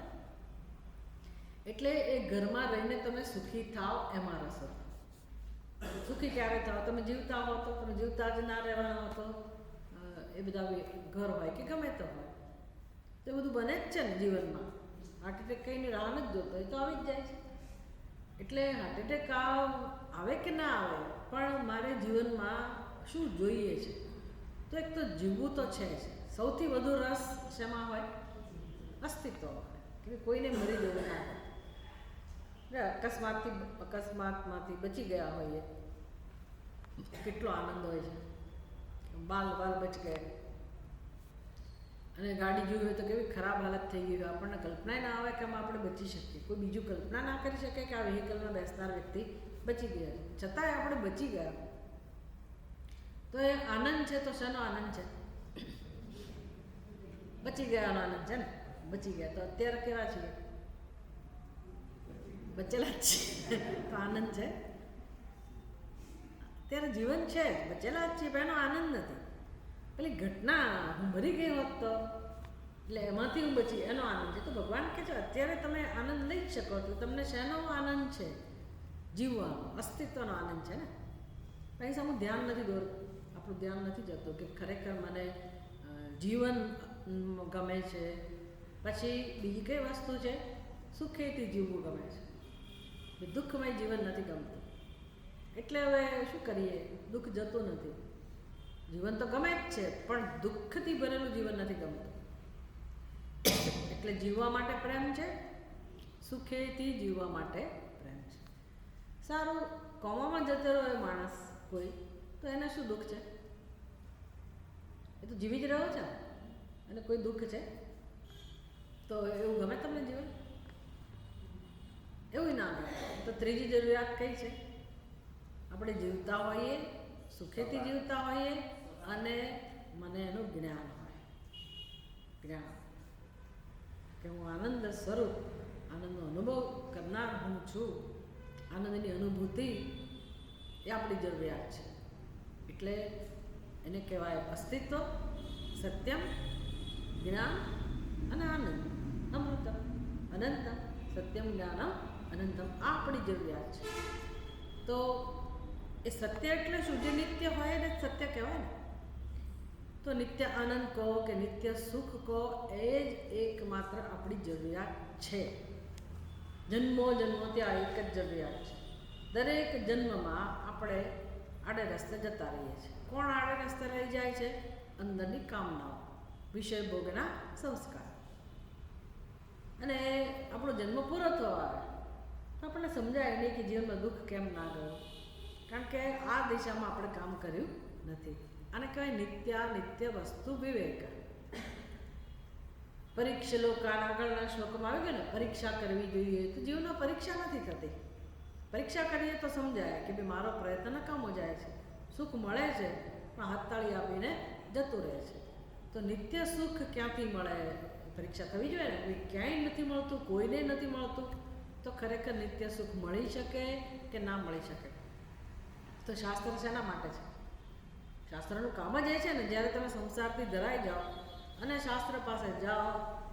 એટલે એ ઘરમાં રહીને તમે સુખી થાવ એમાં રસ હતો. સુખી ક્યારે થાવ? તમે જીવતા હો તો. તમે જીવતા જ ના રહેવાના હો તો એ બધા ઘર હોય કે ગમે તે હોય તો એ બધું બને જ છે ને જીવનમાં. હાર્ટ એટેક કહીને રાહ નથી જોતો, એ તો આવી જ જાય છે. એટલે હાર્ટ એટેક આવે કે ના આવે, પણ મારે જીવનમાં શું જોઈએ છે? તો એક તો જીવવું તો છે જ. સૌથી વધુ રસ શેમાં હોય? અસ્તિત્વ હોય, કે કોઈને મરી જવું ના હોય. અકસ્માતમાંથી બચી ગયા હોઈએ, કેટલો આનંદ હોય છે. બાલ બચ ગયા. અને ગાડી જોઈ હોય તો કેવી ખરાબ હાલત થઈ ગઈ હોય, આપણને કલ્પના ના આવે કે આમાં આપણે બચી શકીએ. કોઈ બીજું કલ્પના ના કરી શકે કે આ વ્હીકલમાં બેસનાર વ્યક્તિ બચી ગયા, છતાંય આપણે બચી ગયા. તો એ આનંદ છે. તો શેનો આનંદ છે? બચી ગયાનો આનંદ છે ને. બચી ગયા તો અત્યારે કેવા છીએ? બચેલા જ છીએ. તો આનંદ છે. અત્યારે જીવન છે, બચેલા જ છીએ, પણ એનો આનંદ નથી. પેલી ઘટના હું મરી ગઈ હોત તો, એટલે એમાંથી હું બચી, એનો આનંદ છે. તો ભગવાન કહે છે અત્યારે તમે આનંદ લઈ જ શકો છો. તમને શેનો આનંદ છે? જીવવાનો, અસ્તિત્વનો આનંદ છે ને. કંઈ સામું ધ્યાન નથી દોરતું, આપણું ધ્યાન નથી જતું કે ખરેખર મને જીવન ગમે છે. પછી બીજી કઈ વસ્તુ છે? સુખેથી જીવવું ગમે છે. દુઃખમય જીવન નથી ગમતું. એટલે હવે શું કરીએ? દુઃખ જતું નથી. જીવન તો ગમે જ છે, પણ દુઃખથી ભરેલું જીવન નથી ગમતું. એટલે જીવવા માટે પ્રેમ છે, સુખેથી જીવવા માટે પ્રેમ છે. સારું, કોમામાં જતો રહ્યો માણસ કોઈ, તો એને શું દુઃખ છે? એ તો જીવી જ રહ્યો છે, અને કોઈ દુઃખ છે? તો એવું ગમે તમને જીવન? એવું ના ગમે. તો ત્રીજી જરૂરિયાત કઈ છે? આપણે જીવતા હોઈએ, સુખેથી જીવતા હોઈએ, અને મને એનું જ્ઞાન હોય. જ્ઞાન કે હું આનંદ સ્વરૂપ, આનંદનો અનુભવ કરનાર હું છું. આનંદની અનુભૂતિ એ આપણી જરૂરિયાત છે. એટલે એને કહેવાય અસ્તિત્વ, સત્યમ, જ્ઞાન અને આનંદ. અમૃતમ અનંતમ સત્યમ જ્ઞાનમ અનંતમ. આ આપણી જરૂરિયાત છે. તો એ સત્ય એટલે શું? જે નિત્ય હોય ને સત્ય કહેવાય ને. તો નિત્ય આનંદ કહો કે નિત્ય સુખ કહો, એ જ એકમાત્ર આપણી જરૂરિયાત છે. જન્મો જન્મોથી આ એક જ જરૂરિયાત છે. દરેક જન્મમાં આપણે આડે રસ્તે જતા રહીએ છીએ. કોણ આડે રસ્તે રહી જાય છે? અંદરની કામનાઓ, વિષય ભોગના સંસ્કાર. અને આપણો જન્મ પૂરો થવા આવે તો આપણને સમજાય નહીં કે જીવનમાં દુઃખ કેમ ના ગયું, કારણ કે આ દિશામાં આપણે કામ કર્યું નથી. આને કહેવાય નિત્ય વસ્તુ વિવેક. પરીક્ષા લોકાન આગળના શ્લોકમાં આવી ગયો ને, પરીક્ષા કરવી જોઈએ. તો જીવનમાં પરીક્ષા નથી થતી. પરીક્ષા કરીએ તો સમજાય કે ભાઈ મારો પ્રયત્ન નકામો જાય છે. સુખ મળે છે પણ હાથતાળી આપીને જતું રહે છે. તો નિત્ય સુખ ક્યાંથી મળે? પરીક્ષા થવી જોઈએ ને. કોઈ ક્યાંય નથી મળતું, કોઈને નથી મળતું, તો ખરેખર નિત્ય સુખ મળી શકે કે ના મળી શકે? તો શાસ્ત્ર શેના માટે છે? શાસ્ત્રનું કામ જ એ છે ને, જ્યારે તમે સંસારથી ધરાઈ જાઓ અને શાસ્ત્ર પાસે જાઓ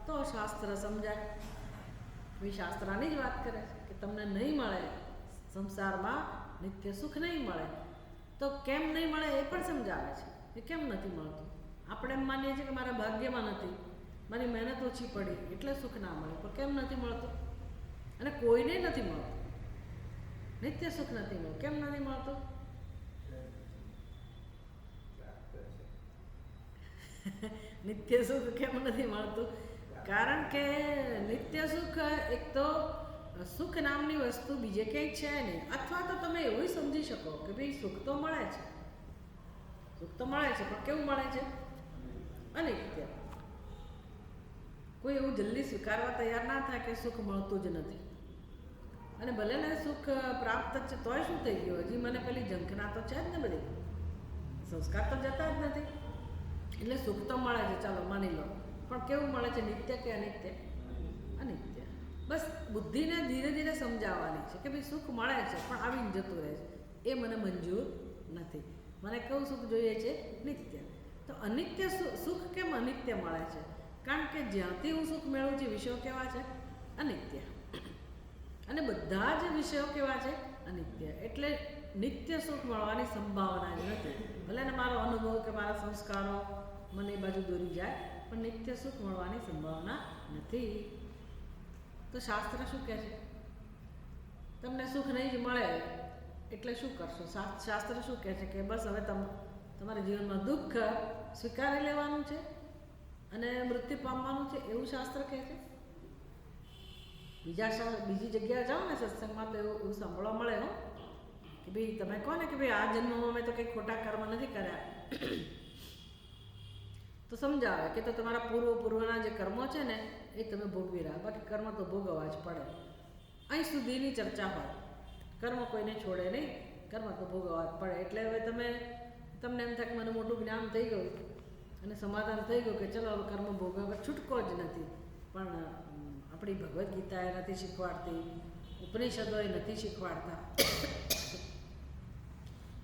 તો શાસ્ત્ર સમજાય. એ શાસ્ત્રની જ વાત કરે છે કે તમને નહીં મળે સંસારમાં, નિત્ય સુખ નહીં મળે. તો કેમ નહીં મળે એ પણ સમજાવે છે કે કેમ નથી મળતું. આપણે એમ માનીએ છીએ કે મારા ભાગ્યમાં નથી, મારી મહેનત ઓછી પડી એટલે સુખ ના મળે. પણ કેમ નથી મળતું? અને કોઈને નથી મળતું. નિત્ય સુખ નથી મળતું. કેમ નથી મળતું? નિત્ય સુખ કેમ નથી મળતું? કારણ કે નિત્ય સુખ એક તો સુખ નામની વસ્તુ બીજે ક્યાંય છે નહીં. અથવા તો તમે એવું સમજી શકો કે ભાઈ સુખ તો મળે છે, સુખ તો મળે છે, પણ કેવું મળે છે? અનિત્ય. કોઈ એવું જલ્દી સ્વીકારવા તૈયાર ના થાય કે સુખ મળતું જ નથી. અને ભલે ને સુખ પ્રાપ્ત છે તોય શું થઈ ગયું? હજી મને પેલી ઝંખના તો છે જ ને, બધી સંસ્કાર તો જતા જ નથી. એટલે સુખ તો મળે છે, ચાલો માની લો, પણ કેવું મળે છે? નિત્ય કે અનિત્ય? અનિત્ય. બસ બુદ્ધિને ધીરે ધીરે સમજાવવાની છે કે ભાઈ સુખ મળે છે પણ આવીને જતું રહે છે, એ મને મંજૂર નથી. મને કેવું સુખ જોઈએ છે? નિત્ય. તો અનિત્ય સુખ કેમ અનિત્ય મળે છે? કારણ કે જ્યાંથી હું સુખ મેળવું છું વિષયો કેવા છે? અનિત્ય. અને બધા જ વિષયો કેવા છે? અનિત્ય. એટલે નિત્ય સુખ મળવાની સંભાવના જ નથી. ભલે ને મારો અનુભવ કે મારા સંસ્કારો મને એ બાજુ દોરી જાય, પણ નિત્ય સુખ મળવાની સંભાવના નથી. તો શાસ્ત્ર શું કહે છે? તમને સુખ નહીં જ મળે એટલે શું કરશો? શાસ્ત્ર શું કહે છે? કે બસ હવે તમારા જીવનમાં દુઃખ સ્વીકારી લેવાનું છે અને મૃત્યુ પામવાનું છે, એવું શાસ્ત્ર કહે છે. બીજી જગ્યાએ જાઓ ને સત્સંગમાં તો એવું સાંભળવા મળે હો કે ભાઈ તમે કહો ને કે ભાઈ આ જન્મમાં મેં તો કંઈ ખોટા કર્મ નથી કર્યા, તો સમજાવે કે તો તમારા પૂર્વના જે કર્મો છે ને એ તમે ભોગવી રહ્યા, બાકી કર્મ તો ભોગવવા જ પડે. અહીં સુધીની ચર્ચા હોય. કર્મ કોઈને છોડે નહીં, કર્મ તો ભોગવવા જ પડે. એટલે હવે તમને એમ થાય કે મને મોટું જ્ઞાન થઈ ગયું અને સમાધાન થઈ ગયું કે ચલો હવે કર્મ ભોગવવા છૂટકો જ નથી. પણ આપણી ભગવદ્ ગીતા એ નથી શીખવાડતી, ઉપનિષદો એ નથી શીખવાડતા.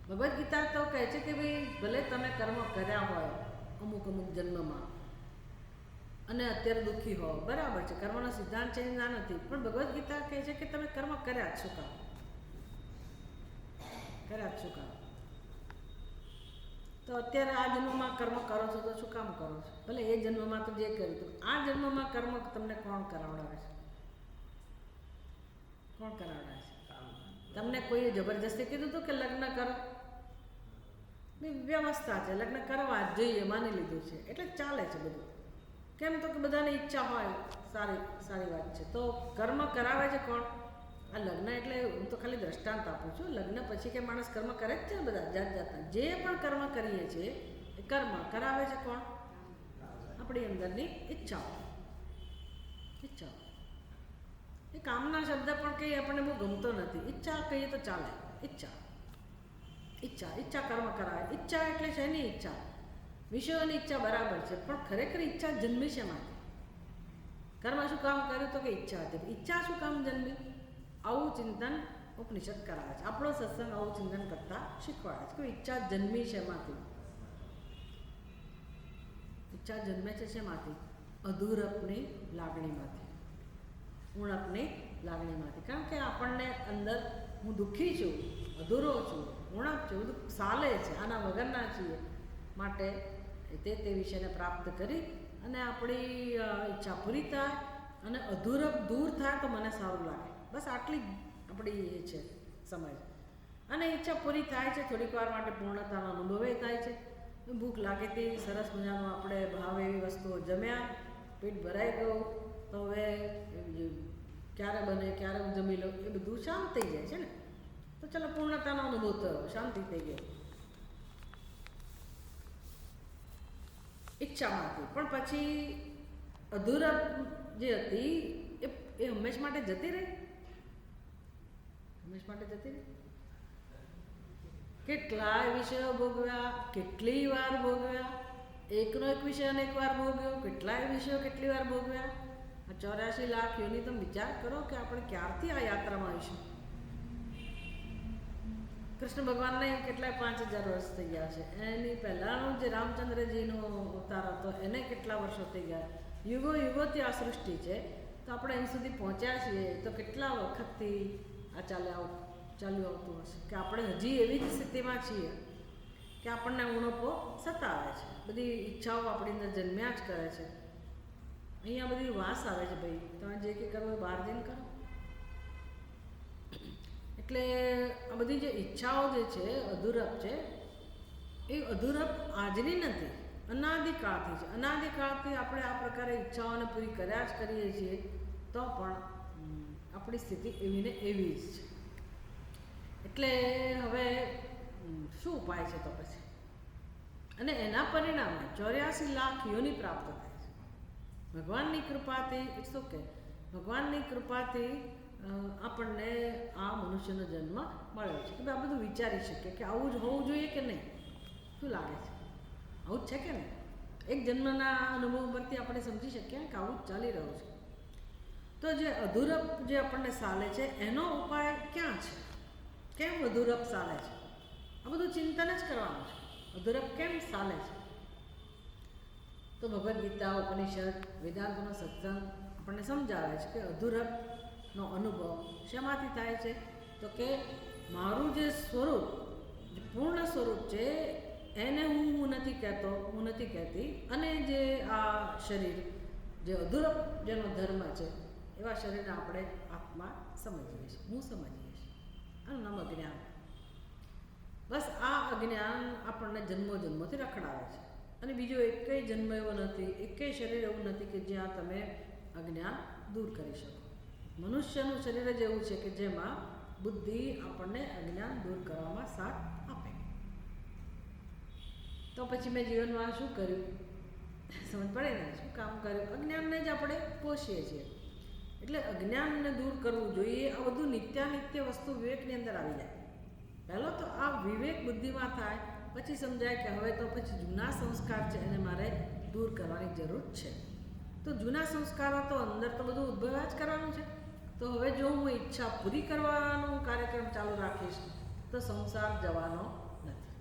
ભગવદ્ ગીતા તો કહે છે કે ભાઈ ભલે તમે કર્મ કર્યા હોય અમુક જન્મમાં અને અત્યારે દુઃખી હો, બરાબર છે, કર્મનો સિદ્ધાંત ચેન્જ ના નથી, પણ ભગવદ્ ગીતા કહે છે કે તમે કર્મ કર્યા જ શું કામ? કર્યા જ શું કામ? તો અત્યારે આ જન્મમાં કર્મ કરો છો તો શું કામ કરો છો? ભલે એ જન્મમાં તો જે કર્યું હતું, આ જન્મમાં કર્મ તમને કોણ કરાવડાવે છે? કોણ કરાવડાવે છે? તમને કોઈ જબરજસ્તી કીધું હતું કે લગ્ન કરો? વ્યવસ્થા છે, લગ્ન કરવા જ જોઈએ, માની લીધું છે એટલે ચાલે છે બધું. કેમ તો કે બધાની ઈચ્છા હોય, સારી વાત છે. તો કર્મ કરાવે છે કોણ? આ લગ્ન એટલે હું તો ખાલી દ્રષ્ટાંત આપું છું. લગ્ન પછી કે માણસ કર્મ કરે જ છે ને, બધા જાતના જે પણ કર્મ કરીએ છીએ એ કર્મ કરાવે છે કોણ? આપણી અંદરની ઈચ્છાઓ. એ કામના શબ્દ પણ કંઈ આપણને બહુ ગમતો નથી. ઈચ્છા કહીએ તો ચાલે. ઈચ્છા કર્મ કરાવે. ઈચ્છા એટલે છે એની ઈચ્છા, વિષયોની ઈચ્છા બરાબર છે, પણ ખરેખર ઈચ્છા જન્મી છે માટે. કર્મ શું કામ કર્યું? તો કે ઈચ્છા હતી. ઈચ્છા શું કામ જન્મી? આવું ચિંતન ઉપનિષદ કરાવે છે. આપણો સત્સંગ આવું ચિંતન કરતા શીખવાડે છે કે ઈચ્છા જન્મી છે એમાંથી. ઈચ્છા જન્મે છે શેમાંથી? અધૂરપની લાગણીમાંથી, ઉણપની લાગણીમાંથી. કારણ કે આપણને અંદર હું દુઃખી છું, અધૂરો છું, ઉણપ છું, બધું ચાલે છે, આના વગરના છીએ. માટે તે વિષયને પ્રાપ્ત કરી અને આપણી ઈચ્છા પૂરી થાય અને અધૂરપ દૂર થાય તો મને સારું લાગે. બસ આટલી આપણી એ છે સમજ. અને ઈચ્છા પૂરી થાય છે, થોડીક વાર માટે પૂર્ણતાનો અનુભવ થાય છે. ભૂખ લાગી હતી, સરસ મજાનું આપણે ભાવે એવી વસ્તુઓ જમ્યા, પેટ ભરાઈ ગયું, તો હવે ક્યારે બને ક્યારે હું જમી લઉં એ બધું શાંત થઈ જાય છે ને. તો ચાલો પૂર્ણતાનો અનુભવ થયો, શાંતિ થઈ ગઈ ઈચ્છામાંથી. પણ પછી અધૂરપ જે હતી એ હંમેશ માટે જતી રહી. કેટલાય વિષયો ભોગવ્યા, કેટલી વાર ભોગવ્યા, એકનો એક વિષય અનેક વાર ભોગવ્યો, કેટલાય વિષયો કેટલી વાર ભોગવ્યા. 84 લાખ યોની તમે વિચાર કરો કે આપણે ક્યારથી આ યાત્રામાં આવીશું. કૃષ્ણ ભગવાનને કેટલાય 5000 વર્ષ થઈ ગયા છે. એની પહેલાંનો જે રામચંદ્રજીનો અવતાર હતો એને કેટલા વર્ષો થઈ ગયા. યુગોથી આ સૃષ્ટિ છે. તો આપણે અહીં સુધી પહોંચ્યા છીએ તો કેટલા વખતથી આ ચાલ્યું આવતું હશે કે આપણે હજી એવી જ સ્થિતિમાં છીએ કે આપણને ઉણપો સતાવે છે. બધી ઈચ્છાઓ આપણી અંદર જન્મ્યા જ કરે છે. અહીંયા બધી વાસ આવે છે, ભાઈ તમે જે કંઈ કરવું એ બહાર જઈને કરો. એટલે આ બધી જે ઈચ્છાઓ જે છે અધૂરપ છે, એ અધૂરપ આજની નથી, અનાદિકાળથી છે. અનાદિકાળથી આપણે આ પ્રકારે ઈચ્છાઓને પૂરી કર્યા જ કરીએ છીએ, તો પણ આપણી સ્થિતિ એવી ને એવી જ છે. એટલે હવે શું ઉપાય છે તો પછી? અને એના પરિણામે 84 લાખ યોની પ્રાપ્ત થાય છે. ભગવાનની કૃપાથી, ઇટ્સ ઓકે, ભગવાનની કૃપાથી આપણને આ મનુષ્યનો જન્મ મળ્યો છે કે આ બધું વિચારી શકીએ કે આવું જ હોવું જોઈએ કે નહીં. શું લાગે છે? આવું જ છે કે નહીં? એક જન્મના અનુભવ પરથી આપણે સમજી શકીએ કે આવું જ ચાલી રહ્યું છે. તો જે અધૂરપ જે આપણને ચાલે છે એનો ઉપાય ક્યાં છે? કેમ અધૂરપ ચાલે છે? આ બધું ચિંતન જ કરવાનું છે. અધૂરપ કેમ ચાલે છે? તો ભગવદ્ ગીતા, ઉપનિષદ, વેદાંતનો સત્સંગ આપણને સમજાવે છે કે અધૂરપનો અનુભવ શેમાંથી થાય છે? તો કે મારું જે સ્વરૂપ, જે પૂર્ણ સ્વરૂપ છે એને હું નથી કહેતો, હું નથી કહેતી, અને જે આ શરીર, જે અધૂરપ જેનો ધર્મ છે, એવા શરીરને આપણે આત્મા સમજીએ છીએ, હું સમજીએ છીએ. આનું નામ અજ્ઞાન. બસ આ અજ્ઞાન આપણને જન્મો જન્મોથી રખડાવે છે. અને બીજો એકેય જન્મ એવો નથી, એકેય શરીર એવું નથી કે જ્યાં તમે અજ્ઞાન દૂર કરી શકો. મનુષ્યનું શરીર જ એવું છે કે જેમાં બુદ્ધિ આપણને અજ્ઞાન દૂર કરવામાં સાથ આપે. તો પછી મેં જીવનમાં શું કર્યું? સમજ પડે ને? શું કામ કર્યું? અજ્ઞાનને જ આપણે પોષીએ છીએ. એટલે અજ્ઞાનને દૂર કરવું જોઈએ. આ બધું નિત્યાનિત્ય વસ્તુ વિવેકની અંદર આવી જાય. પહેલો તો આ વિવેક બુદ્ધિમાં થાય, પછી સમજાય કે હવે તો પછી જૂના સંસ્કાર છે એને મારે દૂર કરવાની જરૂર છે. તો જૂના સંસ્કારો તો અંદર તો બધું ઉદ્ભવ્યા જ કરવાનું છે. તો હવે જો હું ઈચ્છા પૂરી કરવાનો કાર્યક્રમ ચાલુ રાખીશ તો સંસાર જવાનો નથી.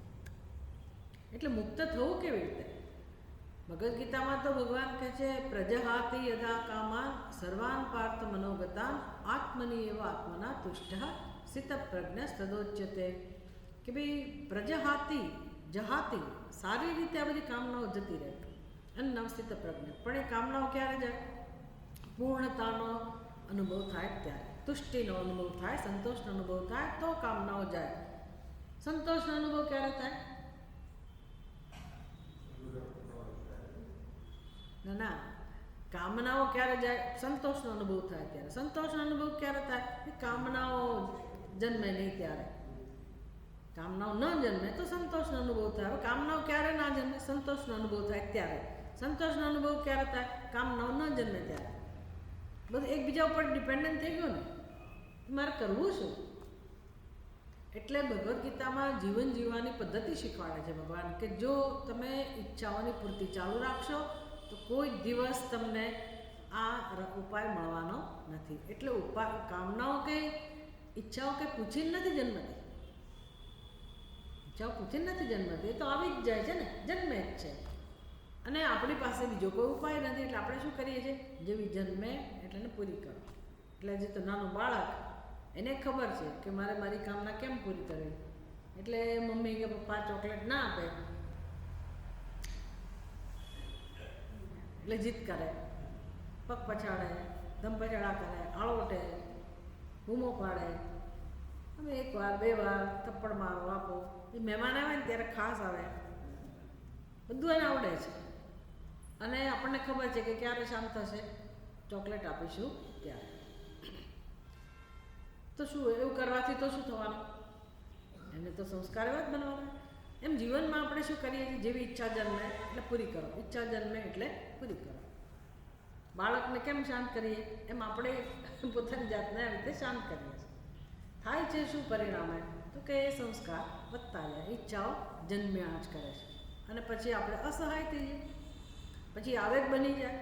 એટલે મુક્ત થવું કેવી રીતે? ભગવદ્ ગીતામાં તો ભગવાન કહે છે, પ્રજહાતિ યદા કામાન સર્વાન પાર્થ મનોગતાન આત્મની એવ આત્મના તુષ્ટ સિત પ્રજ્ઞ સદોચ્યતે. કે ભાઈ પ્રજહાતિ, જહાતિ, સારી રીતે આ બધી કામનાઓ જતી રહે અને નામ સ્થિત પ્રજ્ઞ. પણ એ કામનાઓ ક્યારે જાય? પૂર્ણતાનો અનુભવ થાય ત્યારે, તુષ્ટિનો અનુભવ થાય, સંતોષનો અનુભવ થાય તો કામનાઓ જાય. સંતોષનો અનુભવ ક્યારે થાય? ના, કામનાઓ ક્યારે જાય? સંતોષનો અનુભવ થાય ત્યારે. સંતોષનો અનુભવ ક્યારે થાય? કામનાઓ જન્મે નહીં ત્યારે. કામનાઓ ન જન્મે તો સંતોષનો અનુભવ થાય. હવે કામનાઓ ક્યારે ના જન્મે? સંતોષનો અનુભવ થાય ત્યારે. સંતોષનો અનુભવ ક્યારે થાય? કામનાઓ ન જન્મે ત્યારે. બધું એકબીજા ઉપર ડિપેન્ડન્ટ થઈ ગયું ને. મારે કરવું શું? એટલે ભગવદ્ ગીતામાં જીવન જીવવાની પદ્ધતિ શીખવાડે છે ભગવાન, કે જો તમે ઈચ્છાઓની પૂર્તિ ચાલુ રાખશો તો કોઈ દિવસ તમને આ ઉપાય મળવાનો નથી. એટલે કામનાઓ કે ઈચ્છાઓ કે પૂછીને નથી જન્મતી. ઈચ્છાઓ પૂછીને નથી જન્મતી, એ તો આવી જ જાય છે ને, જન્મે જ છે. અને આપણી પાસે બીજો કોઈ ઉપાય નથી. એટલે આપણે શું કરીએ છીએ? જેવી જન્મે એટલે એને પૂરી કરો. એટલે જે તો નાનું બાળક, એને ખબર છે કે મારે મારી કામના કેમ પૂરી કરવી. એટલે મમ્મી કે પપ્પા ચોકલેટ ના આપે એટલે જીદ કરે, પગ પછાડે, ધમ પછાડા કરે, આળોટે, બૂમો પાડે. હવે 1 વાર 2 વાર થપ્પડ મારો, આપો. એ મહેમાન આવે ને ત્યારે ખાસ આવે, બધું એને આવડે છે. અને આપણને ખબર છે કે ક્યારે શાંત થશે, ચોકલેટ આપીશું ત્યારે. તો શું એવું કરવાથી તો શું થવાનું? એને તો સંસ્કાર એવા જ બનવાના. એમ જીવનમાં આપણે શું કરીએ છીએ? જેવી ઈચ્છા જન્મે એટલે પૂરી કરો, ઈચ્છા જન્મે એટલે પૂરી કરો. બાળકને કેમ શાંત કરીએ એમ આપણે પોતાની જાતને આ રીતે શાંત કરીએ છીએ. થાય છે શું પરિણામે? તો કે એ સંસ્કાર વધતા જાય, ઈચ્છાઓ જન્મ્યા જ કરે છે. અને પછી આપણે અસહાય થઈએ, પછી આવેગ બની જાય,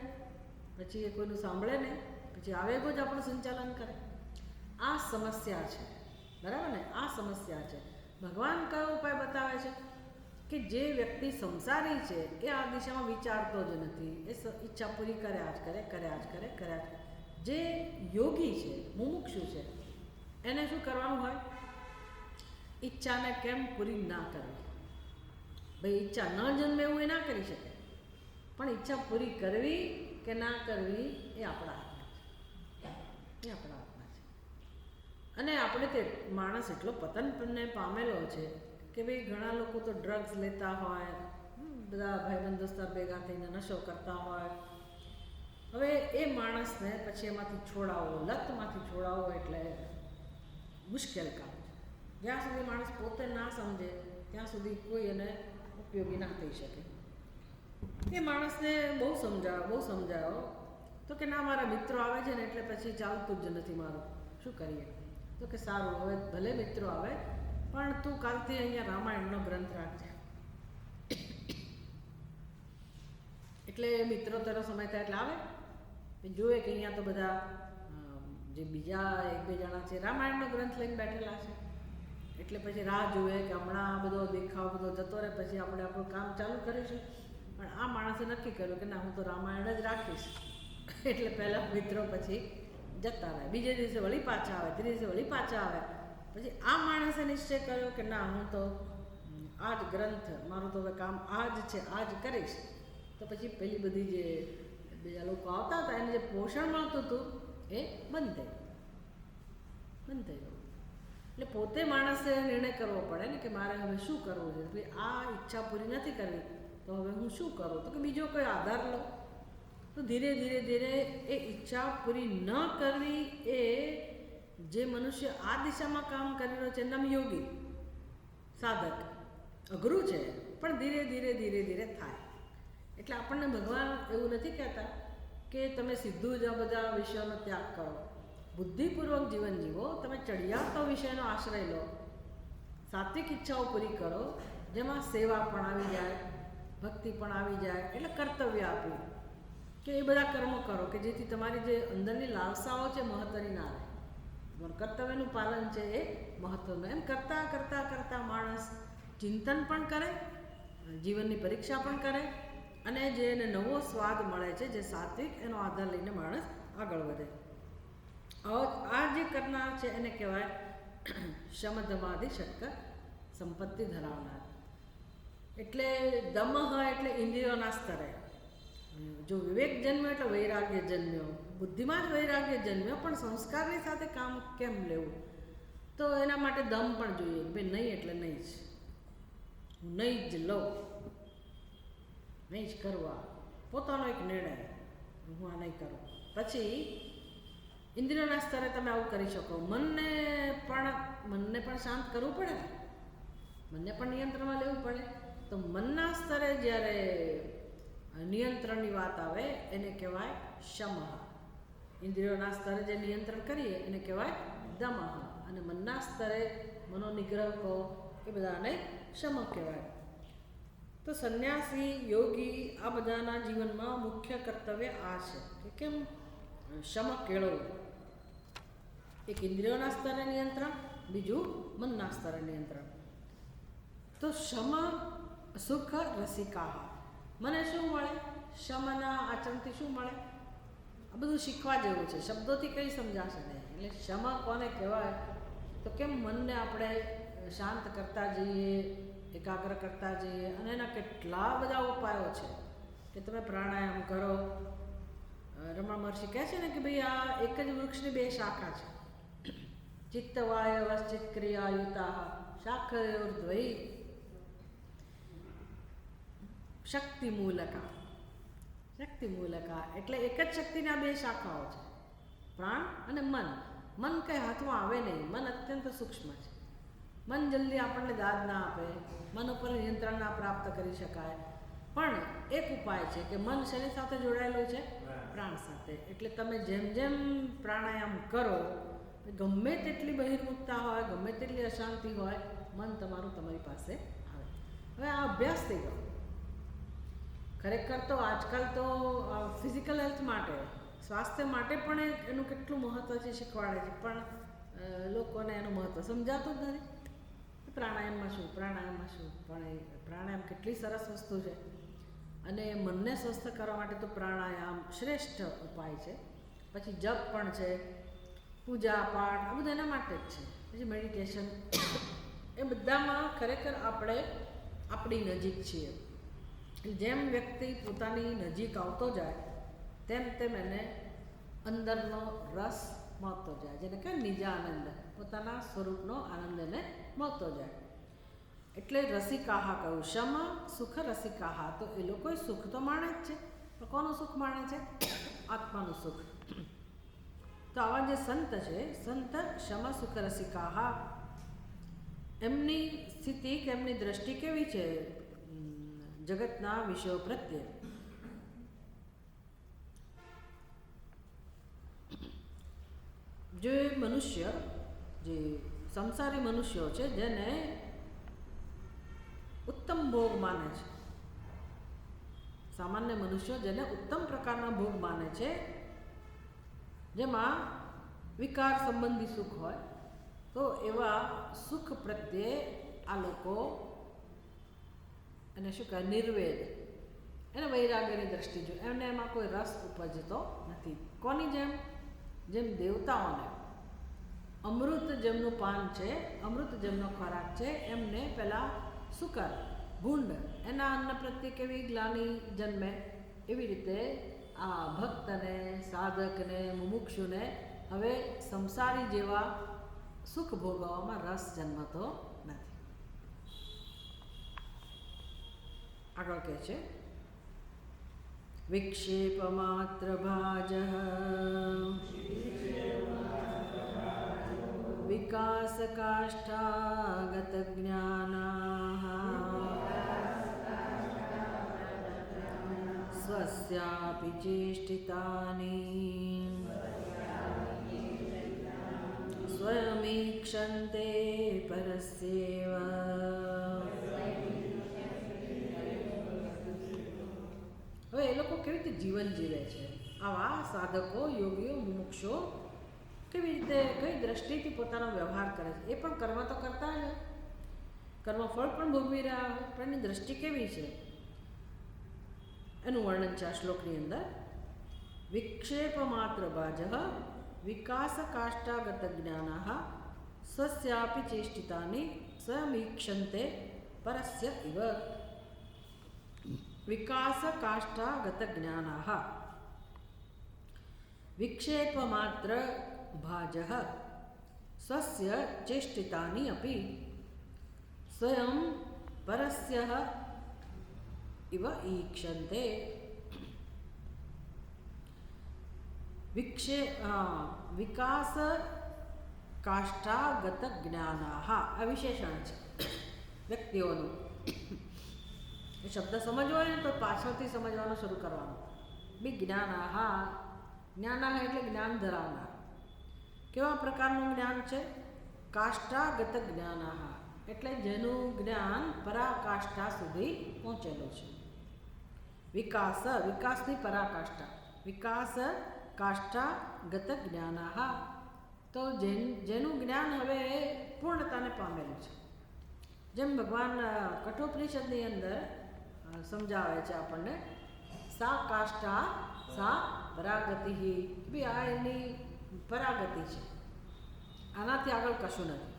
પછી એ કોઈનું સાંભળે નહીં, પછી આવેગો જ આપણું સંચાલન કરે. આ સમસ્યા છે, બરાબર ને? આ સમસ્યા છે. ભગવાન કયો ઉપાય બતાવે છે? કે જે વ્યક્તિ સંસારી છે એ આ દિશામાં વિચારતો જ નથી, એ ઈચ્છા પૂરી કર્યા જ કરે, કર્યા જ કરે, કર્યા જ કરે. જે યોગી છે, મુમુક્ષુ છે, એને શું કરવાનું હોય? ઈચ્છાને કેમ પૂરી ના કરવી? ભાઈ ઈચ્છા ન જન્મે એવું એ ના કરી શકે, પણ ઈચ્છા પૂરી કરવી કે ના કરવી એ આપણા હાથમાં છે. એ આપણા હાથમાં છે. અને આપણે તે માણસ એટલો પતનને પામેલો છે કે ભાઈ ઘણા લોકો તો ડ્રગ્સ લેતા હોય, બધા ભાઈબંધ દોસ્તાર ભેગા થઈને નશો કરતા હોય. હવે એ માણસને પછી એમાંથી છોડાવવો, લતમાંથી છોડાવવો એટલે મુશ્કેલ કામ છે. જ્યાં સુધી માણસ પોતે ના સમજે ત્યાં સુધી કોઈ એને ઉપયોગી ના થઈ શકે. એ માણસને બહુ સમજાયો તો કે ના, મારા મિત્રો આવે છે ને એટલે પછી ચાલતું જ નથી મારું, શું કરીએ? તો કે સારું, હવે ભલે મિત્રો આવે પણ તું કાલથી અહીંયા રામાયણનો ગ્રંથ રાખજે. એટલે મિત્રો તેનો સમય થાય એટલે આવે, જોવે કે અહીંયા તો બધા જે બીજા 1-2 જણા છે રામાયણનો ગ્રંથ લઈને બેઠેલા છે. એટલે પછી રાહ જોવે કે હમણાં બધો દેખાવ બધો જતો રહે પછી આપણે આપણું કામ ચાલુ કરીશું. પણ આ માણસે નક્કી કર્યું કે ના, હું તો રામાયણ જ રાખીશ. એટલે પહેલાં મિત્રો પછી જતા રહે, બીજે દિવસે વળી પાછા આવે, ત્રીજે દિવસે વળી પાછા આવે. પછી આ માણસે નિશ્ચય કર્યો કે ના, હું તો આ જ ગ્રંથ, મારું તો હવે કામ આ જ છે, આ જ કરીશ. તો પછી પેલી બધી જે બીજા લોકો આવતા હતા એને જે પોષણ મળતું હતું એ બંધ થઈ ગયું. એટલે પોતે માણસે નિર્ણય કરવો પડે ને કે મારે હવે શું કરવું છે. ભાઈ આ ઈચ્છા પૂરી નથી કરવી તો હવે હું શું કરું? તો કે બીજો કોઈ આધાર લો. તો ધીરે ધીરે એ ઈચ્છા પૂરી ન કરવી એ જે મનુષ્ય આ દિશામાં કામ કરી રહ્યો છે એનું નામ યોગી, સાધક. અઘરું છે પણ ધીરે ધીરે થાય. એટલે આપણને ભગવાન એવું નથી કહેતા કે તમે સીધું જ આ બધા વિષયોનો ત્યાગ કરો. બુદ્ધિપૂર્વક જીવન જીવો, તમે ચડિયાતો વિષયનો આશ્રય લો, સાત્વિક ઈચ્છાઓ પૂરી કરો, જેમાં સેવા પણ આવી જાય, ભક્તિ પણ આવી જાય. એટલે કર્તવ્ય આપ્યું કે એ બધા કર્મો કરો કે જેથી તમારી જે અંદરની લાલસાઓ છે મહત્વની ના રહે. તમારું કર્તવ્યનું પાલન છે એ મહત્વનું. એમ કરતાં માણસ ચિંતન પણ કરે, જીવનની પરીક્ષા પણ કરે, અને જે એને નવો સ્વાદ મળે છે જે સાત્વિક, એનો આધાર લઈને માણસ આગળ વધે. આ જે કરનાર છે એને કહેવાય શમધમાદિ ષટક સંપત્તિ ધરાવનાર. એટલે દમઃ એટલે ઇન્દ્રિયોના સ્તરે. જો વિવેક જન્મ્યો એટલે વૈરાગ્ય જન્મ્યો, બુદ્ધિમાં જ વૈરાગ્ય જન્મ્યો, પણ સંસ્કારની સાથે કામ કેમ લેવું? તો એના માટે દમ પણ જોઈએ. ભાઈ નહીં એટલે નહીં જ, હું નહીં જ લઉં, નહીં જ કરવા, પોતાનો એક નિર્ણય, હું આ નહીં કરું. પછી ઇન્દ્રિયોના સ્તરે તમે આવું કરી શકો. મનને પણ શાંત કરવું પડે ને, મનને પણ નિયંત્રણમાં લેવું પડે. તો મનના સ્તરે જ્યારે નિયંત્રણની વાત આવે એને કહેવાય શમઃ. ઇન્દ્રિયોના સ્તરે જે નિયંત્રણ કરીએ એને કહેવાય દમઃ, અને મનના સ્તરે મનોનિગ્રહ કહો એ બધાને શમ કહેવાય. તો સંન્યાસી, યોગી આ બધાના જીવનમાં મુખ્ય કર્તવ્ય આ છે કે કેમ શમ કેળવવું. એક ઇન્દ્રિયોના સ્તરે નિયંત્રણ, બીજું મનના સ્તરે નિયંત્રણ. તો શમ સુખ રસિકા. મને શું મળે? શમના આચરણથી શું મળે? આ બધું શીખવા જેવું છે, શબ્દોથી કંઈ સમજાશે નહીં. એટલે શમ કોને કહેવાય? તો કેમ મનને આપણે શાંત કરતા જઈએ, એકાગ્ર કરતા જઈએ. અને એના કેટલા બધા ઉપાયો છે કે તમે પ્રાણાયામ કરો. રમણ મહર્ષિ કહે છે ને કે ભાઈ આ એક જ વૃક્ષની બે શાખા છે. ચિત્તવાયવશ્ચિત ક્રિયાયુતા શાખયોર્દ્વયી શક્તિમૂલકા. એટલે એક જ શક્તિના બે શાખાઓ છે, પ્રાણ અને મન. મન કંઈ હાથમાં આવે નહીં, મન અત્યંત સૂક્ષ્મ છે. મન જલ્દી આપણને દાદ ના આપે, મન ઉપર નિયંત્રણ ના પ્રાપ્ત કરી શકાય. પણ એક ઉપાય છે કે મન શરીર સાથે જોડાયેલું છે, પ્રાણ સાથે. એટલે તમે જેમ જેમ પ્રાણાયામ કરો, ગમે તેટલી બહિર્મુખતા હોય, ગમે તેટલી અશાંતિ હોય, મન તમારું તમારી પાસે આવે. હવે આ અભ્યાસ થઈ ગયો. ખરેખર તો આજકાલ તો ફિઝિકલ હેલ્થ માટે, સ્વાસ્થ્ય માટે પણ એનું કેટલું મહત્ત્વ છે શીખવાડે છે, પણ લોકોને એનું મહત્ત્વ સમજાતું જ નથી. પ્રાણાયામમાં શું, પણ પ્રાણાયામ કેટલી સરસ વસ્તુ છે. અને મનને સ્વસ્થ કરવા માટે તો પ્રાણાયામ શ્રેષ્ઠ ઉપાય છે. પછી જપ પણ છે, પૂજા પાઠ, આ બધું એના માટે જ છે. પછી મેડિટેશન, એ બધામાં ખરેખર આપણે આપણી નજીક છીએ. જેમ વ્યક્તિ પોતાની નજીક આવતો જાય તેમ તેમ એને અંદરનો રસ મળતો જાય, જેને કહે નિજા આનંદ, પોતાના સ્વરૂપનો આનંદ એને મળતો જાય. એટલે રસિકાહા કહ્યું, શમ સુખ રસિકાહા. તો એ લોકો સુખ તો માણે જ છે, તો કોનું સુખ માણે છે? આત્માનું સુખ. તો આવા જે સંત છે, સંત શમ સુખ રસિકાહા, એમની સ્થિતિ કે એમની દ્રષ્ટિ કેવી છે જગતના વિષયો પ્રત્યે? જે મનુષ્ય, જે સંસારી મનુષ્યો છે, જેને ઉત્તમ ભોગ માને છે, સામાન્ય મનુષ્યો જેને ઉત્તમ પ્રકારના ભોગ માને છે, જેમાં વિકાર સંબંધી સુખ હોય, તો એવા સુખ પ્રત્યે આ લોકો એને શું કહે? નિર્વેદ. એને વૈરાગ્યની દ્રષ્ટિ જો, એમને એમાં કોઈ રસ ઉપજતો નથી. કોની જેમ? જેમ દેવતાઓને અમૃત જેમનું પાન છે, અમૃત જેમનો ખોરાક છે, એમને પેલા શુકર ભૂંડ એના અન્ન પ્રત્યે કેવી ગ્લાની જન્મે, એવી રીતે આ ભક્તને, સાધકને, મુમુક્ષુને હવે સંસારી જેવા સુખ ભોગવવામાં રસ જન્મતો નથી. આગળ કહે છે વિક્ષેપ માત્ર ભાજ વિકાસ કાષ્ઠાગત જ્ઞાના સ્વસ્યાપિ ચેષ્ટિતાની સ્વયમીક્ષન્તે પરસ્યેવ. હવે એ લોકો કેવી રીતે જીવન જીવે છે? આવા સાધકો, યોગીઓ, મુમુક્ષો કેવી રીતે, કઈ દ્રષ્ટિથી પોતાનો વ્યવહાર કરે છે? એ પણ કર્મ તો કરતા જ, કર્મફળ પણ ભોગવી રહ્યા હોય, પણ એની દ્રષ્ટિ કેવી છે એનું વર્ણન છે આ શ્લોકની અંદર. વિક્ષેપ માત્ર બાજ વિકાસ કાષ્ઠાગત જ્ઞાના સ્વસ્યાપિ ચેષ્ટિતાની સ્વયમીક્ષન્તે પરસ્ય ઇવ. વિકાસ કાષ્ઠાગત જ્ઞાના વિક્ષેપ માત્ર ભાજ સ્વસ્ય ચેષ્ટિતાની અપી સ્વયં પરસ્ય ઇવ ઈક્ષન્તે. વિકાસ કાષ્ઠાગત જ્ઞાના આ વિશેષણ છે વ્યક્તિઓનું. એ શબ્દ સમજવો હોય ને તો પાછળથી સમજવાનું શરૂ કરવાનું. જ્ઞાના, જ્ઞાના એટલે જ્ઞાન ધરાવનાર. કેવા પ્રકારનું જ્ઞાન છે? કાષ્ઠાગત જ્ઞાના એટલે જેનું જ્ઞાન પરાકાષ્ઠા સુધી પહોંચેલું છે. વિકાસ, વિકાસની પરાકાષ્ઠા, વિકાસ કાષ્ઠાગત જ્ઞાના તો જેનું જ્ઞાન હવે પૂર્ણતાને પામેલું છે. જેમ ભગવાન કઠોપનિષદની અંદર સમજાવે છે આપણને, સા કાષ્ઠા સા પરાગતિ, બી આ એની પરાગતિ છે, આનાથી આગળ કશું નથી.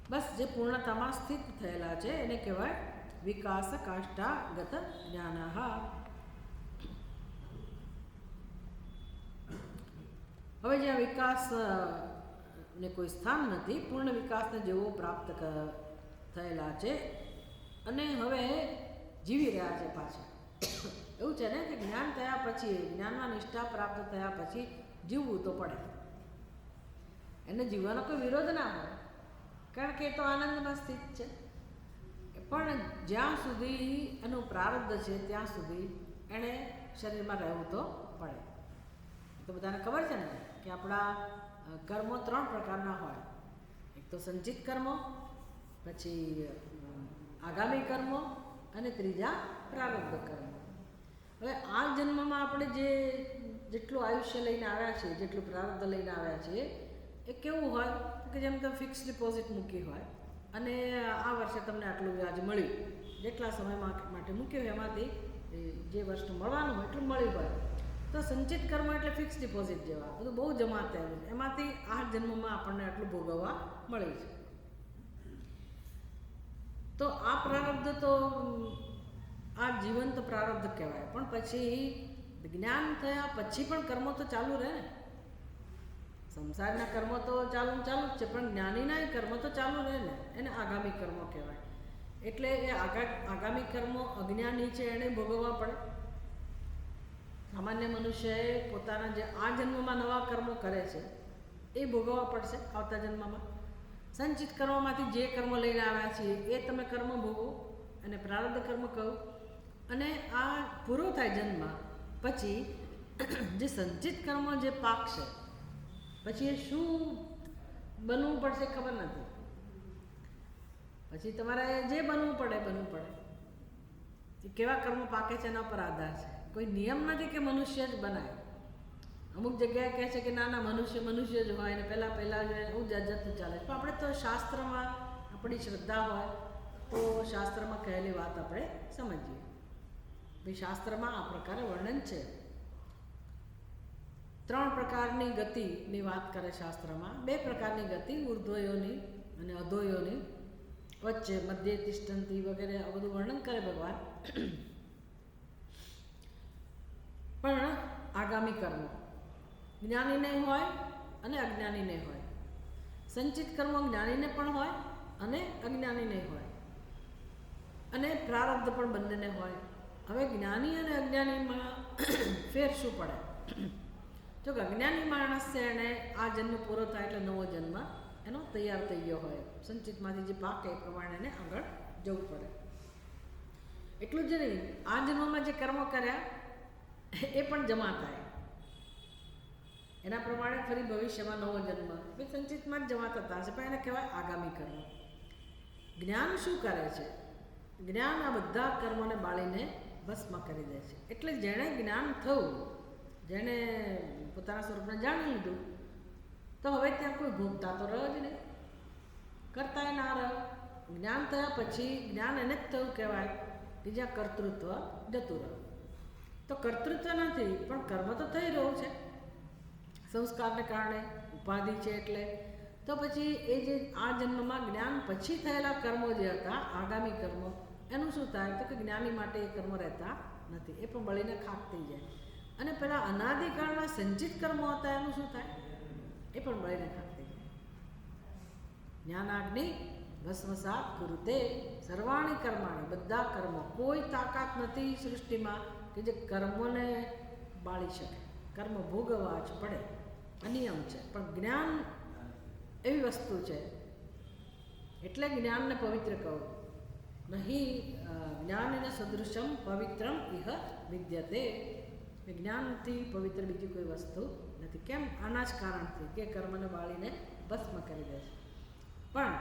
બસ જે પૂર્ણતામાં સ્થિત થયેલા છે એને કહેવાય વિકાસ કાષ્ઠાગત જ્ઞાના. હવે જ્યાં વિકાસ ને કોઈ સ્થાન નથી, પૂર્ણ વિકાસને જેવો પ્રાપ્ત થયેલા છે અને હવે જીવી રહ્યા છે પાછા. એવું છે ને કે જ્ઞાન થયા પછી, જ્ઞાનમાં નિષ્ઠા પ્રાપ્ત થયા પછી જીવવું તો પડે. એને જીવવાનો કોઈ વિરોધ ના હોય, કારણ કે એ તો આનંદમાં સ્થિત છે. પણ જ્યાં સુધી એનું પ્રારબ્ધ છે ત્યાં સુધી એણે શરીરમાં રહેવું તો પડે. તો બધાને ખબર છે ને કે આપણા કર્મો 3 પ્રકારના હોય. એક તો સંચિત કર્મો, પછી આગામી કર્મો અને ત્રીજા પ્રારબ્ધ કર્મો. હવે આ જન્મમાં આપણે જેટલું આયુષ્ય લઈને આવ્યા છીએ, જેટલું પ્રારબ્ધ લઈને આવ્યા છીએ, એ કેવું હોય કે જેમ તમે ફિક્સ ડિપોઝિટ મૂકી હોય અને આ વર્ષે તમને આટલું વ્યાજ મળ્યું, જેટલા સમય માટે મૂક્યું હોય એમાંથી જે વર્ષનું મળવાનું હોય એટલું મળ્યું હોય. તો સંચિત કર્મ એટલે ફિક્સ ડિપોઝિટ જેવા, બધું બહુ જમા થયેલું, એમાંથી આ જન્મમાં આપણને આટલું ભોગવવા મળ્યું છે. તો આ પ્રારબ્ધ તો આ જીવંત પ્રારબ્ધ કહેવાય. પણ પછી જ્ઞાન થયા પછી પણ કર્મો તો ચાલુ રહે ને. સંસારના કર્મો તો ચાલુ જ છે, પણ જ્ઞાનીના કર્મો તો ચાલુ રહે ને, એને આગામી કર્મો કહેવાય. એટલે એ આગામી કર્મો અજ્ઞાની છે એને ભોગવવા પડે. સામાન્ય મનુષ્યએ પોતાના જે આ જન્મમાં નવા કર્મો કરે છે એ ભોગવવા પડશે આવતા જન્મમાં. સંચિત કર્મોમાંથી જે કર્મ લઈને આવ્યા છીએ એ તમે કર્મ ભોગવો, અને પ્રારબ્ધ કર્મ કહું. અને આ પૂરો થાય જન્મ પછી જે સંચિત કર્મ જે પાકશે પછી એ શું બનવું પડશે ખબર નથી. પછી તમારે જે બનવું પડે. કેવા કર્મ પાકે છે એના પર આધાર છે. કોઈ નિયમ નથી કે મનુષ્ય જ બનાય. અમુક જગ્યાએ કહે છે કે ના મનુષ્ય જ હોય ને પહેલાં એવું જાતનું ચાલે. પણ આપણે તો શાસ્ત્રમાં આપણી શ્રદ્ધા હોય તો શાસ્ત્રમાં કહેલી વાત આપણે સમજીએ. ભાઈ શાસ્ત્રમાં આ પ્રકારે વર્ણન છે. 3 પ્રકારની ગતિની વાત કરે શાસ્ત્રમાં. 2 પ્રકારની ગતિ, ઉર્ધ્વયોની અને અધોયોની, વચ્ચે મધ્ય તિષ્ઠંતી વગેરે આ બધું વર્ણન કરે ભગવાન. પણ આગામી કર્મો જ્ઞાનીને હોય અને અજ્ઞાનીને હોય. સંચિત કર્મો જ્ઞાનીને પણ હોય અને અજ્ઞાનીને હોય, અને પ્રારબ્ધ પણ બંનેને હોય. હવે જ્ઞાની અને અજ્ઞાનીમાં ફેર શું પડે? જો કે અજ્ઞાની માણસ છે એને આ જન્મ પૂરો થાય એટલે નવો જન્મ એનો તૈયાર થઈ ગયો હોય, સંચિતમાંથી જે પાકે એ પ્રમાણે એને આગળ જવું પડે. એટલું જ નહીં, આ જન્મમાં જે કર્મો કર્યા એ પણ જમા થાય, એના પ્રમાણે ફરી ભવિષ્યમાં નવો જન્મ એ સંચિતમાં જ જમા થતા હશે, પણ એને કહેવાય આગામી કર્મ. જ્ઞાન શું કરે છે? જ્ઞાન આ બધા કર્મોને બાળીને ભસ્મ કરી દે છે. એટલે જેણે જ્ઞાન થયું, જેણે પોતાના સ્વરૂપને જાણી લીધું, તો હવે ત્યાં કોઈ ભોગતા તો રહ્યો જ નહીં, કરતા ના રહ્યો. જ્ઞાન થયા પછી જ્ઞાન એને જ થયું કહેવાય કે જ્યાં કર્તૃત્વ જતું રહ્યું. તો કર્તૃત્વ નથી પણ કર્મ તો થઈ રહ્યું છે સંસ્કારને કારણે, ઉપાધિ છે એટલે. તો પછી એ જે આ જન્મમાં જ્ઞાન પછી થયેલા કર્મો જે હતા, આગામી કર્મો, એનું શું થાય? તો કે જ્ઞાની માટે એ કર્મો રહેતા નથી, એ પણ બળીને ખાક થઈ જાય. અને પેલા અનાદિકાળના સંચિત કર્મો હતા એનું શું થાય? એ પણ બળીને ખાક થઈ જાય. જ્ઞાનાગ્નિ ભસ્મસાત કુરુતે સર્વાણી કર્માણી, બધા કર્મો, કોઈ તાકાત નથી સૃષ્ટિમાં કે જે કર્મોને બાળી શકે. કર્મ ભોગવવા જ પડે, અનિયમ છે. પણ જ્ઞાન એવી વસ્તુ છે, એટલે જ્ઞાનને પવિત્ર કહું. નહીં જ્ઞાનને સદૃશમ પવિત્રમ ઇહ વિદ્યતે. જ્ઞાનથી પવિત્ર બીજી કોઈ વસ્તુ નથી. કેમ? આના જ કારણથી કે કર્મને બાળીને ભસ્મ કરી દે છે. પણ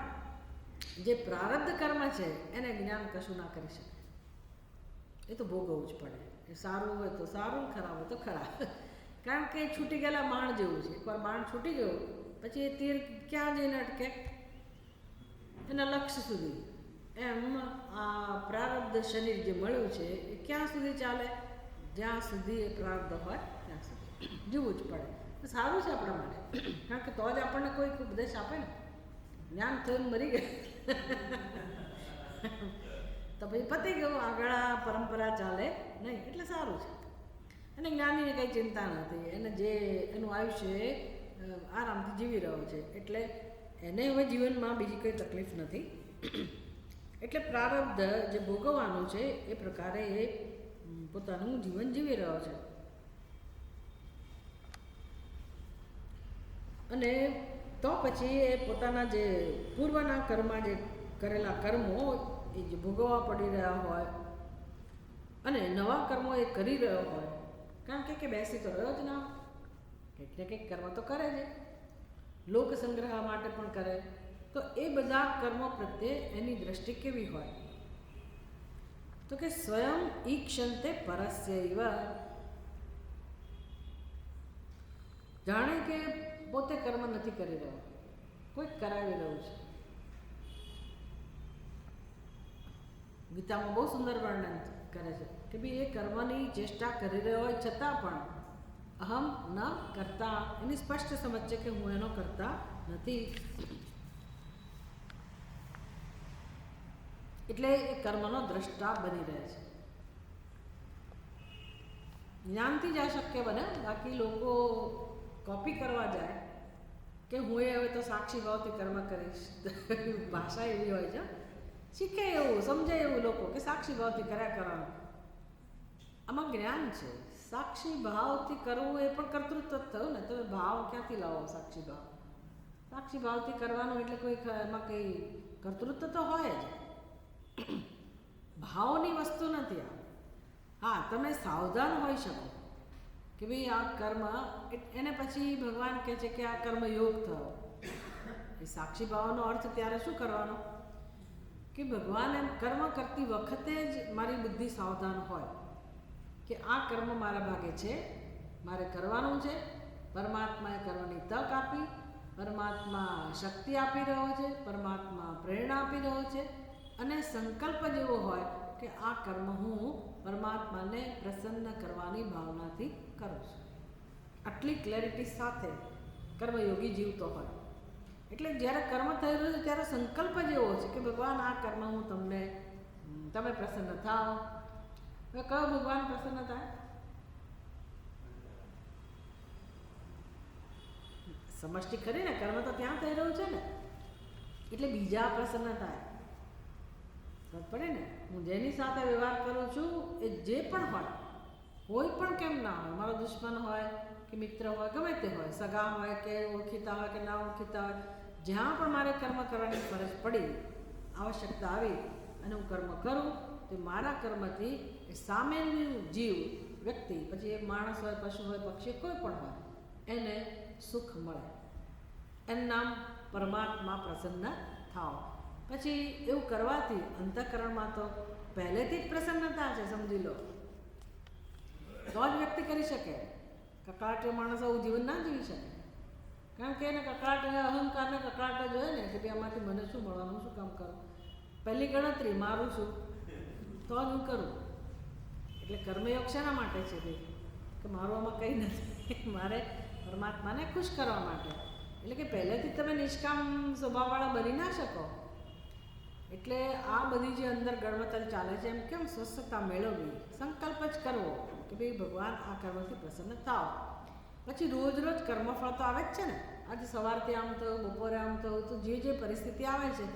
જે પ્રારબ્ધ કર્મ છે એને જ્ઞાન કશું ના કરી શકે, એ તો ભોગવવું જ પડે. એ સારું હોય તો સારું, ખરાબ હોય તો ખરાબ. કારણ કે છૂટી ગયેલા બાણ જેવું છે. એકવાર બાણ છૂટી ગયું પછી એ તીર ક્યાં જઈને અટકે? એના લક્ષ્ય સુધી. એમ આ પ્રારબ્ધ શરીર જે મળ્યું છે એ ક્યાં સુધી ચાલે? જ્યાં સુધી એ પ્રારબ્ધ હોય ત્યાં સુધી જીવવું જ પડે. સારું છે આપણા માટે, કારણ કે તો જ આપણને કોઈ ઉપદેશ આપે ને. જ્ઞાન થયું મરી ગયા તો પછી પતી ગયું, આગળ આ પરંપરા ચાલે નહીં, એટલે સારું છે. અને જ્ઞાનીને કંઈ ચિંતા નથી, એને જે એનું આયુષ્ય આરામથી જીવી રહ્યો છે, એટલે એને હવે જીવનમાં બીજી કોઈ તકલીફ નથી. એટલે પ્રારબ્ધ જે ભોગવવાનું છે એ પ્રકારે એ પોતાનું જીવન જીવી રહ્યો છે. અને તો પછી એ પોતાના જે પૂર્વના કર્મમાં જે કરેલા કર્મો એ જે ભોગવવા પડી રહ્યા હોય અને નવા કર્મો એ કરી રહ્યો હોય, કારણ કે બેસી તો રહ્યો જ ના, કંઈક ને કંઈક કર્મ તો કરે છે, લોક સંગ્રહ માટે પણ કરે. તો એ બધા કર્મો પ્રત્યે એની દ્રષ્ટિ કેવી હોય? તો કે સ્વયં ઈક્ષંતે પરસ્યૈવ, જાણે કે પોતે કર્મ નથી કરી રહ્યો, કોઈક કરાવી રહ્યું છે. ગીતામાં બહુ સુંદર વર્ણન કરે છે કે ભાઈ એ કર્મની ચેષ્ટા કરી રહ્યો હોય છતાં પણ અહમ ન કરતા, એની સ્પષ્ટ સમજ છે કે હું એનો કરતા નથી. એટલે એ કર્મનો દ્રષ્ટા બની રહે છે. જ્ઞાનથી જ આ શક્ય બને, બાકી લોકો કોપી કરવા જાય કે હું એ હવે તો સાક્ષી ભાવથી કર્મ કરીશ. ભાષા એવી હોય છે, શીખે એવું, સમજે એવું લોકો કે સાક્ષી ભાવથી કર્યા કરવાનું. આમાં જ્ઞાન છે. સાક્ષી ભાવથી કરવું એ પણ કર્તૃત્વ જ થયું ને. તમે ભાવ ક્યાંથી લાવો? સાક્ષી ભાવ, સાક્ષી ભાવથી કરવાનું એટલે કોઈ એમાં કંઈ કર્તૃત્વ તો હોય જ. ભાવની વસ્તુ નથી આ. હા, તમે સાવધાન હોઈ શકો કે ભાઈ આ કર્મ, એને પછી ભગવાન કહે છે કે આ કર્મ યોગ થયો. એ સાક્ષી ભાવનો અર્થ ત્યારે શું કરવાનો? કે ભગવાન એમ કર્મ કરતી વખતે જ મારી બુદ્ધિ સાવધાન હોય કે આ કર્મ મારા ભાગે છે, મારે કરવાનું છે. પરમાત્માએ કરવાની તક આપી, પરમાત્મા શક્તિ આપી રહ્યો છે, પરમાત્મા પ્રેરણા આપી રહ્યો છે. અને સંકલ્પ જેવો હોય કે આ કર્મ હું પરમાત્માને પ્રસન્ન કરવાની ભાવનાથી કરું છું. આટલી ક્લેરિટી સાથે કર્મયોગી જીવતો હોય. એટલે જ્યારે કર્મ થઈ રહ્યું છે ત્યારે સંકલ્પ જ એવો છે કે ભગવાન આ કર્મ હું તમે પ્રસન્ન થાઓ. હવે કયો ભગવાન પ્રસન્ન થાય? સમષ્ટિ ખરી ને, કર્મ તો ત્યાં થઈ રહ્યું છે ને, એટલે બીજા પ્રસન્ન થાય. સમજ પડે ને? હું જેની સાથે વ્યવહાર કરું છું એ જે પણ હોય, કોઈ પણ કેમ ના હોય, મારો દુશ્મન હોય કે મિત્ર હોય, ગમે તે હોય, સગા હોય કે ઓળખીતા હોય કે ના ઓળખીતા હોય, જ્યાં પણ મારે કર્મ કરવાની ફરજ પડી, આવશ્યકતા આવી અને હું કર્મ કરું તો મારા કર્મથી એ સામેનું જીવ વ્યક્તિ, પછી એ માણસ હોય, પશુ હોય, પક્ષી, કોઈ પણ હોય, એને સુખ મળે. એનું નામ પરમાત્મા પ્રસન્ન થાવ. પછી એવું કરવાથી અંતઃકરણમાં તો પહેલેથી જ પ્રસન્નતા છે, સમજી લો. તો જ વ્યક્તિ કરી શકે. કકળાટ માણસ આવું જીવન ના જીવી શકે. કારણ કે એને કકળાટ, અહંકારને કકળાટ જ હોય ને કે ભાઈ આમાંથી મને શું મળવાનું, શું કામ કરું. પહેલી ગણતરી મારું શું, તો જ હું કરું. એટલે કર્મયોગ શેના માટે છે ભાઈ? કે મારું આમાં કંઈ નથી, મારે પરમાત્માને ખુશ કરવા માટે. એટલે કે પહેલેથી તમે નિષ્કામ સ્વભાવવાળા બની ના શકો. એટલે આ બધી જે અંદર ગણવતર ચાલે છે, એમ કેમ સ્વસ્થતા મેળવવી, સંકલ્પ જ કરવો કે ભાઈ ભગવાન આ કર્મથી પ્રસન્ન થાવ. પછી રોજ રોજ કર્મફળ તો આવે જ છે ને. આજે સવારથી આમ થયું, બપોરે આમ થયું, તો જે પરિસ્થિતિ આવે છે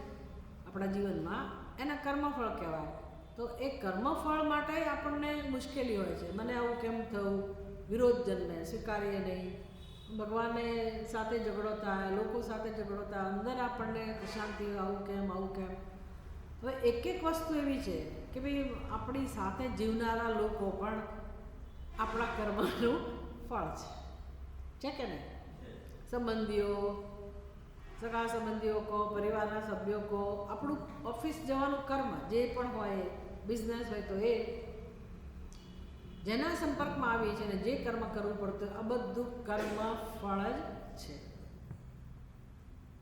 આપણા જીવનમાં એના કર્મફળ કહેવાય. તો એ કર્મફળ માટે આપણને મુશ્કેલી હોય છે. મને આવું કેમ થયું, વિરોધ જન્મે, સ્વીકારીએ નહીં, ભગવાનને સાથે ઝઘડો થાય, લોકો સાથે ઝઘડો થાય, અંદર આપણને અશાંતિ, આવું કેમ. હવે એક વસ્તુ એવી છે કે ભાઈ આપણી સાથે જીવનારા લોકો પણ આપણા કર્મનું ફળ છે કે નહીં? સંબંધીઓ, સગા સંબંધીઓ કહો, પરિવારના સભ્યો કહો, આપણું ઓફિસ જવાનું કર્મ જે પણ હોય, બિઝનેસ હોય તો એ જેના સંપર્કમાં આવીએ છીએ ને જે કર્મ કરવું પડતું, આ બધું કર્મ ફળ જ છે.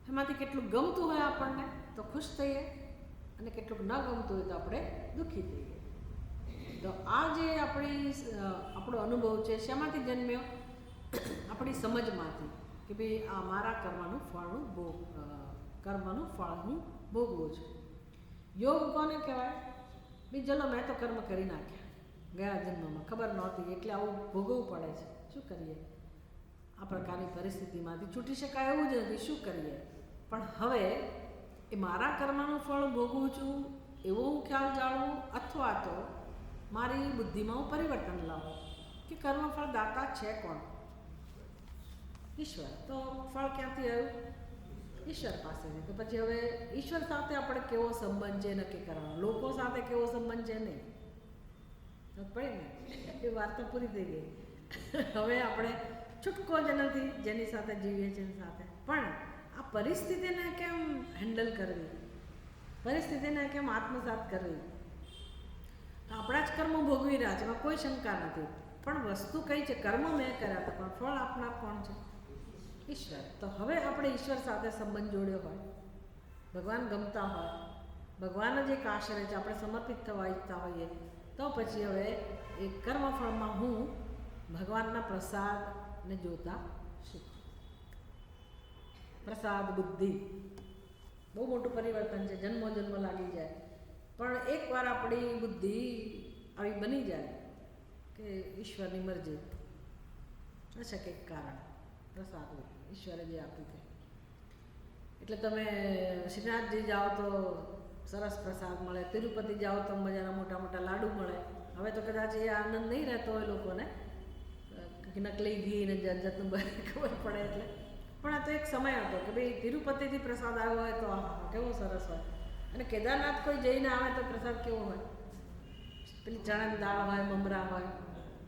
એમાંથી કેટલું ગમતું હોય આપણને તો ખુશ થઈએ, અને કેટલુંક ન ગમતું હોય તો આપણે દુઃખી થઈએ. તો આ જે આપણો અનુભવ છે શેમાંથી જન્મ્યો? આપણી સમજમાંથી કે ભાઈ આ મારા કર્મનું ફળ હું ભોગવું છું. યોગ કોને કહેવાય? ભાઈ ચલો મેં તો કર્મ કરી નાખ્યા ગયા જન્મમાં, ખબર નહોતી એટલે આવું ભોગવવું પડે છે. શું કરીએ? આ પ્રકારની પરિસ્થિતિમાંથી છૂટી શકાય એવું જ નથી. શું કરીએ? પણ હવે એ મારા કર્મનું ફળ ભોગવું છું એવો હું ખ્યાલ જાણવું, અથવા તો મારી બુદ્ધિમાં હું પરિવર્તન લાવું કે કર્મફળ દાતા છે કોણ? ઈશ્વર. તો ફળ ક્યાંથી આવ્યું? ઈશ્વર પાસેથી. તો પછી હવે ઈશ્વર સાથે આપણે કેવો સંબંધ છે નક્કી કરવાનો, લોકો સાથે કેવો સંબંધ છે નહીં. પડે ને એ વાત તો પૂરી થઈ ગઈ. હવે આપણે છૂટકો જ નથી જેની સાથે જીવીએ છીએ એની સાથે. પણ આ પરિસ્થિતિને કેમ હેન્ડલ કરવી, પરિસ્થિતિને કેમ આત્મસાત કરવી? આપણા જ કર્મ ભોગવી રહ્યા છે, એમાં કોઈ શંકા નથી. પણ વસ્તુ કઈ છે? કર્મ મેં કર્યા હતા, પણ ફળ આપનાર કોણ છે? ઈશ્વર. તો હવે આપણે ઈશ્વર સાથે સંબંધ જોડ્યો હોય, ભગવાન ગમતા હોય, ભગવાન જ એક આશ્રય છે, આપણે સમર્પિત થવા ઈચ્છતા હોઈએ, તો પછી હવે એ કર્મફળમાં હું ભગવાનના પ્રસાદને જોતા શીખું. પ્રસાદ બુદ્ધિ બહુ મોટું પરિવર્તન છે. જન્મો લાગી જાય, પણ એકવાર આપણી બુદ્ધિ આવી બની જાય કે ઈશ્વરની મરજી હશે કંઈક કારણ, પ્રસાદ ઈશ્વરે જે આપ્યું છે. એટલે તમે શ્રીનાથજી જાઓ તો સરસ પ્રસાદ મળે, તિરુપતિ જાઓ તો મજાના મોટા મોટા લાડુ મળે. હવે તો કદાચ એ આનંદ નહીં રહેતો હોય લોકોને, નકલી ઘી ને જાતનું ખબર પડે એટલે. પણ આ તો એક સમય હતો કે ભાઈ તિરુપતિથી પ્રસાદ આવ્યો હોય તો કેવો સરસ હોય. અને કેદારનાથ કોઈ જઈને આવે તો પ્રસાદ કેવો હોય? પેલી ચણાની દાળ હોય, મમરા હોય.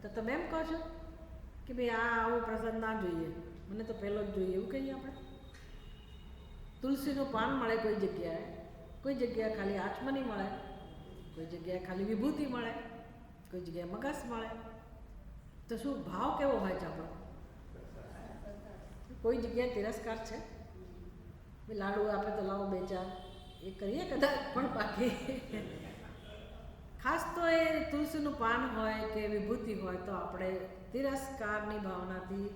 તો તમે એમ કહો છો કે ભાઈ આવો પ્રસાદ ના જોઈએ, મને તો પહેલો જ જોઈએ, એવું કહીએ આપણે? તુલસીનું પાન મળે કોઈ જગ્યાએ, કોઈ જગ્યાએ ખાલી આચમની મળે, કોઈ જગ્યાએ ખાલી વિભૂતિ મળે, કોઈ જગ્યાએ મગસ મળે. તો શું ભાવ કેવો હોય છે આપણો? કોઈ જગ્યાએ તિરસ્કાર છે? લાડુ આપે તો લાવો બે ચાર, એ કરીએ કદાચ, પણ બાકી ખાસ તો એ તુલસીનું પાન હોય કે વિભૂતિ હોય તો આપણે તિરસ્કારની ભાવનાથી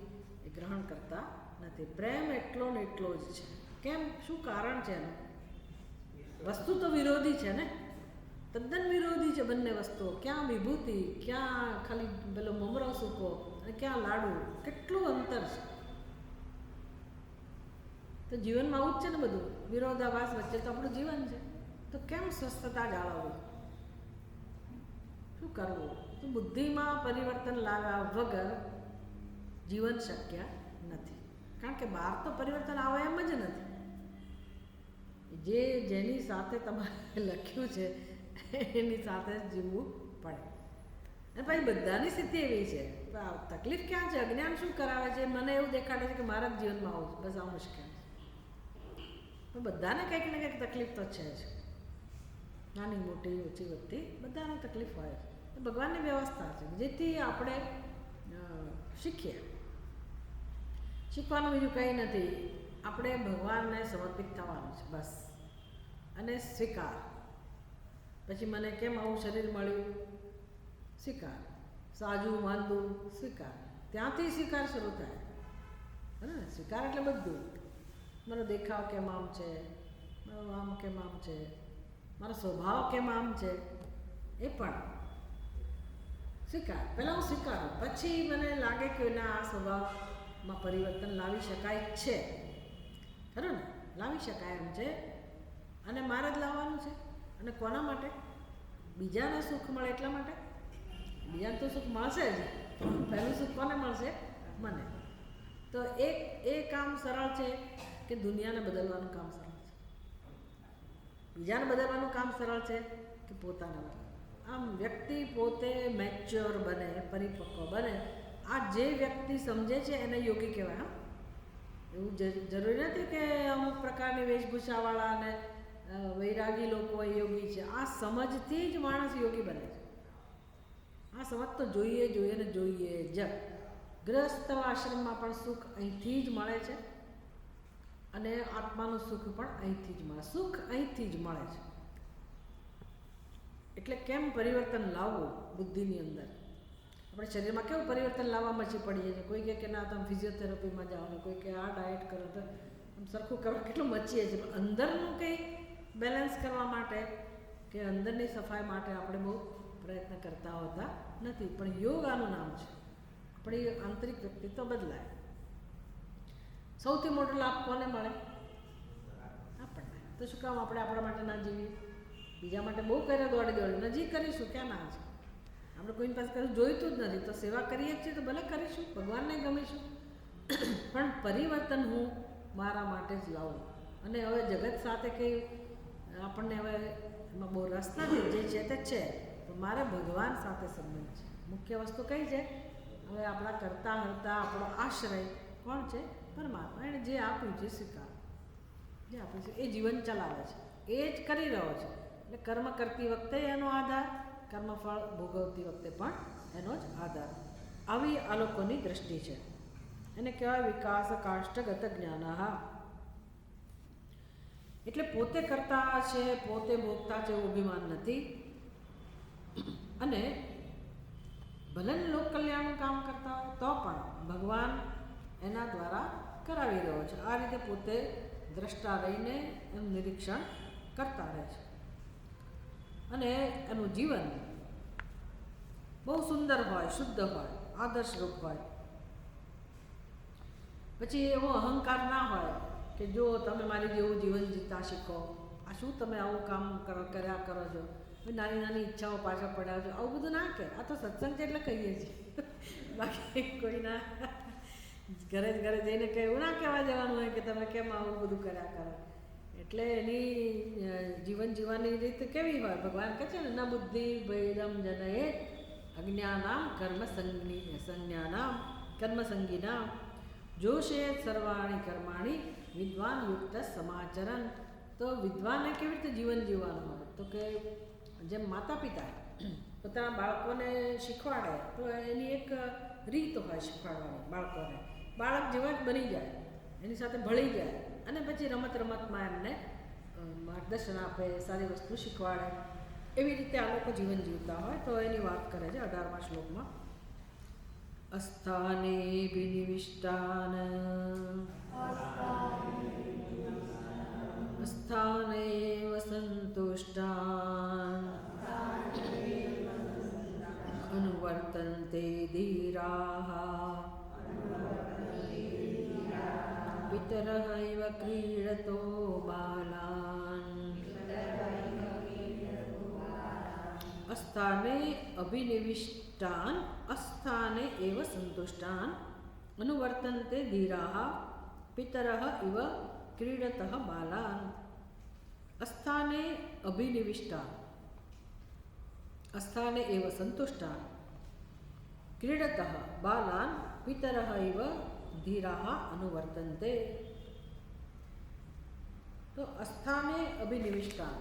એ ગ્રહણ કરતા નથી. પ્રેમ એટલો ને એટલો જ છે. કેમ? શું કારણ છે એનું? વસ્તુ તો વિરોધી છે ને, તદ્દન વિરોધી છે બંને વસ્તુઓ. ક્યાં વિભૂતિ, ક્યાં ખાલી પેલો મમરો સૂકો અને ક્યાં લાડુ, કેટલું અંતર છે. તો જીવનમાં આવું જ છે ને બધું, વિરોધાભાસ વચ્ચે તો આપણું જીવન છે. તો કેમ સ્વસ્થતા જાળવવી? શું કરવું? તો બુદ્ધિમાં પરિવર્તન લાવ્યા વગર જીવન શક્ય નથી. કારણ કે બહાર તો પરિવર્તન આવે એમ જ નથી. જેની સાથે તમારે લખ્યું છે એની સાથે જ જીવવું પડે. અને પછી બધાની સ્થિતિ એવી છે. તકલીફ ક્યાં છે? અજ્ઞાન શું કરાવે છે? મને એવું દેખાડે છે કે મારા જ જીવનમાં આવું છે, બસ આ મુશ્કેલ છે. પણ બધાને કંઈક ને કંઈક તકલીફ તો છે જ, નાની મોટી ઓછી વધતી બધાને તકલીફ હોય છે. ભગવાનની વ્યવસ્થા છે જેથી આપણે શીખીએ. શીખવાનું બીજું કંઈ નથી. આપણે ભગવાનને સમર્પિત થવાનું છે બસ, અને સ્વીકાર. પછી મને કેમ આવું શરીર મળ્યું, સ્વીકાર. સાજું માંદું, સ્વીકાર. ત્યાંથી સ્વીકાર શરૂ થાય. ને સ્વીકાર એટલે બધું. મારો દેખાવ કેમ આમ છે, મારો આમ કેમ આમ છે, મારો સ્વભાવ કેમ આમ છે, એ પણ સ્વીકાર. પહેલાં હું સ્વીકારું, પછી મને લાગે કે ના આ સ્વભાવમાં પરિવર્તન લાવી શકાય છે, ખરું ને? લાવી શકાય એમ છે અને મારે જ લાવવાનું છે. અને કોના માટે? બીજાને સુખ મળે એટલા માટે. બીજાને તો સુખ મળશે જ, પહેલું સુખ કોને મળશે? મને. તો એ કામ સરળ છે કે દુનિયાને બદલવાનું કામ સરળ છે. બીજાને બદલવાનું કામ સરળ છે કે પોતાને બદલવાનું. આમ વ્યક્તિ પોતે મેચ્યોર બને, પરિપક્વ બને. આ જે વ્યક્તિ સમજે છે એને યોગી કહેવાય. હા, એવું જરૂરી નથી કે અમુક પ્રકારની વેશભૂષાવાળા અને વૈરાગી લોકો એ યોગી છે. આ સમજથી જ માણસ યોગી બને છે. આ સમજ તો જોઈએ ને જોઈએ જ. ગૃહસ્થ આશ્રમમાં પણ સુખ અહીંથી જ મળે છે અને આત્માનું સુખ પણ અહીંથી જ મળે. સુખ અહીંથી જ મળે છે. એટલે કેમ પરિવર્તન લાવવું બુદ્ધિની અંદર? આપણે શરીરમાં કેવું પરિવર્તન લાવવા મચી પડીએ છીએ. કોઈ કહે કે ના તમે ફિઝિયોથેરાપીમાં જાઓ ને, કોઈ કે આ ડાયટ કરો, તો આમ સરખું કરવા કેટલું મચીએ છીએ. પણ અંદરનું કંઈ બેલેન્સ કરવા માટે કે અંદરની સફાઈ માટે આપણે બહુ પ્રયત્ન કરતા હોતા નથી. પણ યોગ આનું નામ છે. આપણી આંતરિક વ્યક્તિત્વ બદલાય. સૌથી મોટો લાભ કોને મળે? આપણને. તો શું કામ આપણે આપણા માટે ના જીવીએ? બીજા માટે બહુ કર્યા દોડી નજીક કરીશું, ક્યાં ના છે? આપણે કોઈની પાસે કશું જોઈતું જ નથી, તો સેવા કરીએ જ છીએ તો ભલે કરીશું, ભગવાનને ગમીશું. પણ પરિવર્તન હું મારા માટે જ લાવું. અને હવે જગત સાથે કંઈ આપણને હવે એમાં બહુ રસ નથી. જે છે તે છે, તો મારે ભગવાન સાથે સંબંધ છે. મુખ્ય વસ્તુ કઈ છે? હવે આપણા કરતા હરતા આપણો આશ્રય કોણ છે? પરમાત્મા. એણે જે આપ્યું છે સ્વીકાર, જે આપ્યું છે એ જીવન ચલાવે છે, એ જ કરી રહ્યો છે. એટલે કર્મ કરતી વખતે એનો આધાર, કર્મફળ ભોગવતી વખતે પણ એનો જ આધાર. આવી આ લોકોની દ્રષ્ટિ છે. એને કહેવાય વિકાસ કાષ્ઠગત જ્ઞાન. એટલે પોતે કરતા છે, પોતે ભોગતા છે એવું અભિમાન નથી. અને ભલે લોક કલ્યાણનું કામ કરતા હોય તો પણ ભગવાન એના દ્વારા કરાવી રહ્યો છે. આ રીતે પોતે દ્રષ્ટા રહીને એનું નિરીક્ષણ કરતા રહે છે. અને એનું જીવન બહુ સુંદર હોય, શુદ્ધ હોય, આદર્શરૂપ હોય. પછી એવો અહંકાર ના હોય કે જો તમે મારી જેવું જીવન જીવતા શીખો, આ શું તમે આવું કામ કર્યા કરો છો, નાની નાની ઈચ્છાઓ પાછળ પડ્યા છો, આવું બધું ના કહે. આ તો સત્સંગ છે એટલે કહીએ છીએ. બાકી કોઈના ઘરે જઈને કે એવું ના કહેવા જવાનું હોય કે તમે કેમ આવું બધું કર્યા કરો. એટલે એની જીવન જીવવાની રીત કેવી હોય? ભગવાન કહે છે ને, ન બુદ્ધિ ભેદમ જનયે અજ્ઞાનામ કર્મસંગીનામ જોશે સર્વાણી કર્માણી વિદ્વાન યુક્ત સમાચરણ. તો વિદ્વાનને કેવી રીતે જીવન જીવવાનું હોય? તો કે જેમ માતા પિતા પોતાના બાળકોને શીખવાડે તો એની એક રીત હોય શીખવાડવાની બાળકોને. બાળક જેવા જ બની જાય, એની સાથે ભળી જાય, અને પછી રમતમાં એમને માર્ગદર્શન આપે, સારી વસ્તુ શીખવાડે. એવી રીતે આ લોકો જીવન જીવતા હોય તો એની વાત કરે છે 18મા શ્લોકમાં. અસ્થાને વિનિવિષ્ટાન અસ્થાનેવ સંતુષ્ટાન અનુવર્તન્તે ધીરાઃ પિતરઃ ઇવ ક્રીડતો બાલાન. અસ્થાને અભિનિવિષ્ટાન અસ્થાને એવ સંતુષ્ટાન અનુવર્તન્તે ધીરાઃ પિતરઃ ઇવ ક્રીડતઃ બાલાન. અસ્થાને અભિનિવિષ્ટાન અસ્થાને એવ સંતુષ્ટાન ક્રીડતઃ બાલાન પિતરઃ ઇવ ધીરાઃ અનુવર્તન્તે. તો અસ્થાને અભિનિવિષ્ટાન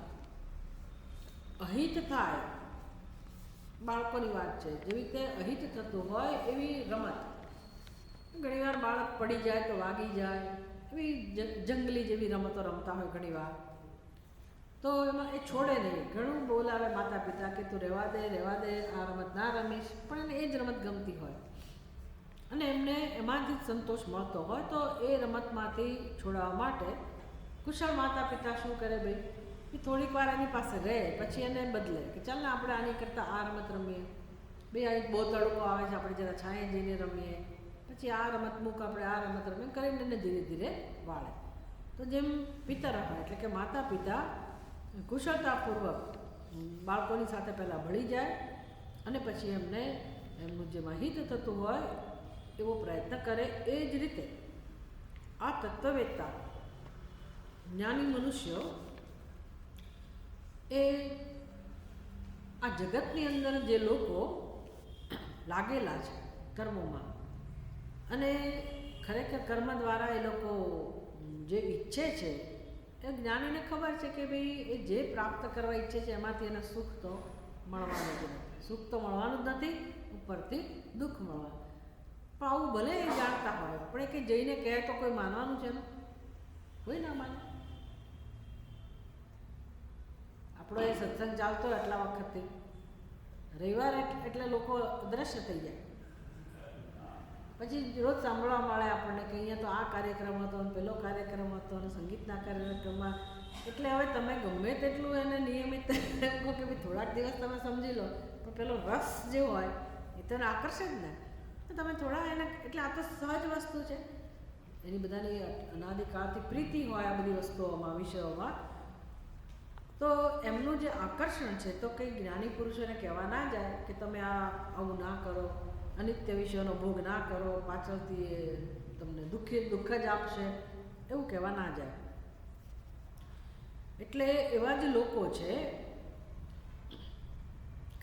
અહિત થાય બાળકોની વાત છે. જેવી રીતે અહિત થતું હોય એવી રમત. ઘણીવાર બાળક પડી જાય તો વાગી જાય એવી જંગલી જેવી રમતો રમતા હોય ઘણીવાર, તો એમાં એ છોડે નહીં. ઘણું બોલાવે માતા પિતા કે તું રહેવા દે આ રમત ના રમીશ, પણ એને એ જ રમત ગમતી હોય અને એમને એમાંથી જ સંતોષ મળતો હોય. તો એ રમતમાંથી છોડાવવા માટે કુશળ માતા પિતા શું કરે ભાઈ, એ થોડીક વાર એની પાસે રહે પછી એને બદલે કે ચાલ ને આપણે આની કરતાં આ રમત રમીએ, ભાઈ અહીં બહુ તડકો આવે છે આપણે જરા છાંયે જઈને રમીએ, પછી આ રમત મૂક આપણે આ રમત રમીએ કરીને એને ધીરે ધીરે વાળે. તો જેમ પિતર હોય એટલે કે માતા પિતા કુશળતાપૂર્વક બાળકોની સાથે પહેલાં ભળી જાય અને પછી એમને એમનું જે હિત થતું હોય એવો પ્રયત્ન કરે. એ જ રીતે આ તત્વવેત્તા જ્ઞાની મનુષ્યો એ આ જગતની અંદર જે લોકો લાગેલા છે કર્મોમાં અને ખરેખર કર્મ દ્વારા એ લોકો જે ઈચ્છે છે એ જ્ઞાનીને ખબર છે કે ભાઈ એ જે પ્રાપ્ત કરવા ઈચ્છે છે એમાંથી એને સુખ તો મળવાનું જ નથી. સુખ તો મળવાનું જ નથી, ઉપરથી દુઃખ મળવાનું. પણ આવું ભલે એ જાણતા હોય પણ એ કે જઈને કહે તો કોઈ માનવાનું છે એનું? કોઈ ના માને. આપણો એ સત્સંગ ચાલતો હોય એટલા વખતથી રવિવાર એટલે લોકો અદ્રશ્ય થઈ જાય. પછી રોજ સાંભળવા મળે આપણને કે અહીંયા તો આ કાર્યક્રમ હતો અને પેલો કાર્યક્રમ હતો અને સંગીતના કાર્યક્રમમાં. એટલે હવે તમે ગમે તેટલું એને નિયમિત કહો કે ભાઈ થોડાક દિવસ તમે સમજી લો, પણ પેલો રસ જે હોય એ તો એને આકર્ષે જ ને. તો તમે થોડા એને એટલે આ તો સહજ વસ્તુ છે. એની બધાની અનાદિકાળથી પ્રીતિ હોય આ બધી વસ્તુઓમાં વિષયોમાં. તો એમનું જે આકર્ષણ છે તો કંઈ જ્ઞાની પુરુષોને કહેવા ના જાય કે તમે આવું ના કરો, અનિત્ય વિષયોનો ભોગ ના કરો, પાછળથી એ તમને દુઃખ જ આપશે, એવું કહેવા ના જાય. એટલે એવા જ લોકો છે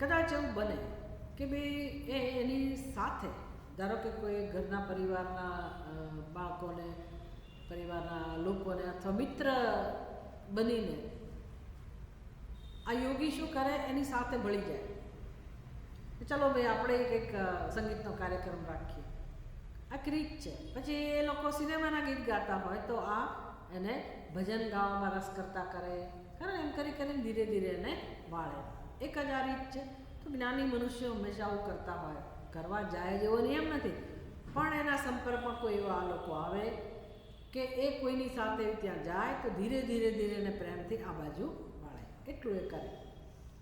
કદાચ એવું બને કે ભાઈ એની સાથે ધારો કે કોઈ ઘરના પરિવારના બાળકોને પરિવારના લોકોને અથવા મિત્ર બનીને આ યોગી શું કરે એની સાથે ભળી જાય. ચલો ભાઈ આપણે એક સંગીતનો કાર્યક્રમ રાખીએ, આ ક્રીક છે. પછી એ લોકો સિનેમાના ગીત ગાતા હોય તો આ એને ભજન ગાવામાં રસ કરતા કરે એમ કરીને ધીરે ધીરે એને વાળે. એક જ આ રીત છે. તો જ્ઞાની મનુષ્યો હંમેશા આવું કરતા હોય. કરવા જાય જેવો નિયમ નથી, પણ એના સંપર્કમાં કોઈ એવા આ લોકો આવે કે એ કોઈની સાથે ત્યાં જાય તો ધીરે ધીરે એને પ્રેમથી આ બાજુ વાળે. એટલું એ કરે.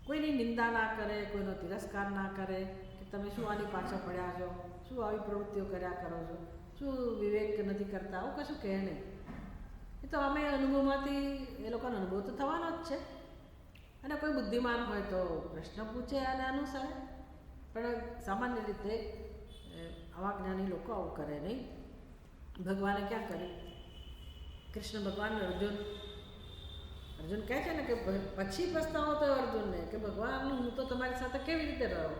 કોઈની નિંદા ના કરે, કોઈનો તિરસ્કાર ના કરે કે તમે શું આની પાછળ પડ્યા છો, શું આવી પ્રવૃત્તિઓ કર્યા કરો છો, શું વિવેક નથી કરતા, આવું કશું કહે નહીં. એ તો અમે અનુભવમાંથી એ લોકોનો અનુભવ તો થવાનો જ છે. અને કોઈ બુદ્ધિમાન હોય તો પ્રશ્ન પૂછે અને અનુસરે, પણ સામાન્ય રીતે આવા જ્ઞાની લોકો આવું કરે નહીં. ભગવાને ક્યાં કર્યું? કૃષ્ણ ભગવાન અર્જુન કહે છે ને કે પછી પસ્તાવો થયો અર્જુનને કે ભગવાન હું તો તમારી સાથે કેવી રીતે રહ્યો?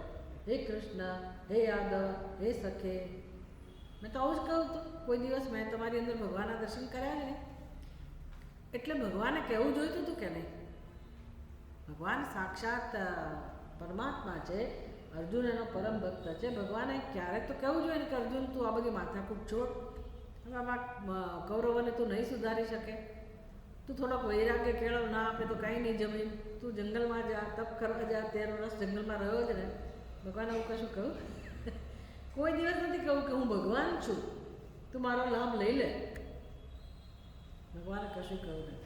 હે કૃષ્ણ, હે યાદવ, હે સખે, મેં તો આવું જ કહું હતું. કોઈ દિવસ મેં તમારી અંદર ભગવાનના દર્શન કર્યા નહીં. એટલે ભગવાને કહેવું જોઈતું હતું કે નહીં? ભગવાન સાક્ષાત પરમાત્મા છે, અર્જુન એનો પરમ ભક્ત છે. ભગવાને ક્યારેક તો કહેવું જોઈએ ને કે અર્જુન તું આ બધી માથાકૂટ છોડ, હવે આમાં કૌરવોને તું નહીં સુધારી શકે, તું થોડોક વૈરાગ્ય કેળવ, ના આપે તો કાંઈ નહીં જમીન, તું જંગલમાં જા, તપ કરવા જા, 13 વર્ષ જંગલમાં રહ્યો જ ને. ભગવાન આવું કશું કહું? કોઈ દિવસ નથી કહું કે હું ભગવાન છું, તું મારો લાભ લઈ લે. ભગવાને કશું કહ્યું નથી.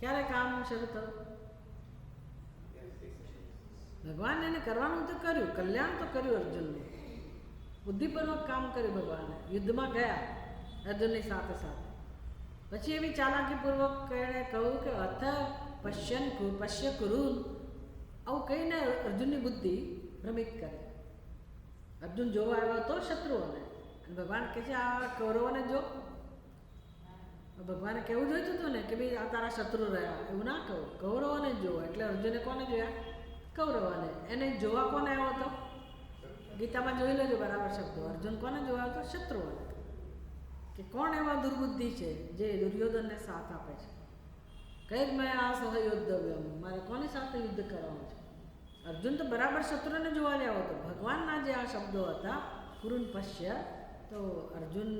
ક્યારે કામ શરૂ થયું? ભગવાન એને કરવાનું તો કર્યું, કલ્યાણ તો કર્યું અર્જુનનું, બુદ્ધિપૂર્વક કામ કર્યું ભગવાને. યુદ્ધમાં ગયા અર્જુનની સાથે સાથે. પછી એવી ચાલાકીપૂર્વક એણે કહ્યું કે અથ પશ્ય કુરુન, આવું કહીને અર્જુનની બુદ્ધિ ભ્રમિત કરે. અર્જુન જોવા આવ્યો હતો શત્રુઓને, અને ભગવાન કહે છે આ કૌરવોને જો. ભગવાને કેવું જોઈતું હતું ને કે ભાઈ આ તારા શત્રુ રહ્યા, એવું ના કહું, કૌરવોને જો. એટલે અર્જુને કોને જોયા? કૌરવોને. એને જોવા કોને આવ્યો હતો? ગીતામાં જોઈ લેજો બરાબર શબ્દો. અર્જુન કોને જોવા આવ્યો હતો? શત્રુઓને. કે કોણ એવા દુર્બુદ્ધિ છે જે દુર્યોધનને સાથ આપે છે? કઈ મેં આ સહયોદ્ધવ્યમ, મારે કોની સાથે યુદ્ધ કરવાનું છે? અર્જુન તો બરાબર શત્રુને જોવા જ આવ્યો હતો. ભગવાનના જે આ શબ્દો હતા કુરુન પશ્ય, તો અર્જુન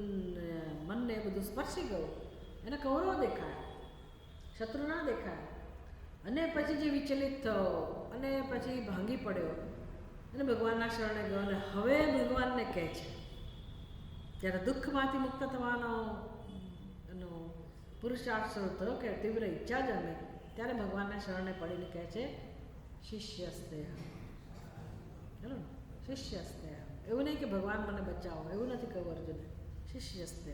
મનને બધું સ્પર્શી ગયું. એને કૌરવ દેખાયા, શત્રુ ના દેખાયા. અને પછી જે વિચલિત થયો અને પછી ભાંગી પડ્યો અને ભગવાનના શરણે ગયો. અને હવે ભગવાનને કહે છે, જ્યારે દુઃખમાંથી મુક્ત થવાનો એનો પુરુષાર્થ શરૂ થયો કે તીવ્ર ઈચ્છા જમે, ત્યારે ભગવાનના શરણે પડીને કહે છે શિષ્યસ્તે. ચલો, શિષ્યસ્તે. એવું નહીં કે ભગવાન મને બચાવો, એવું નથી કહ્યું અર્જુને. શિષ્યસ્તે.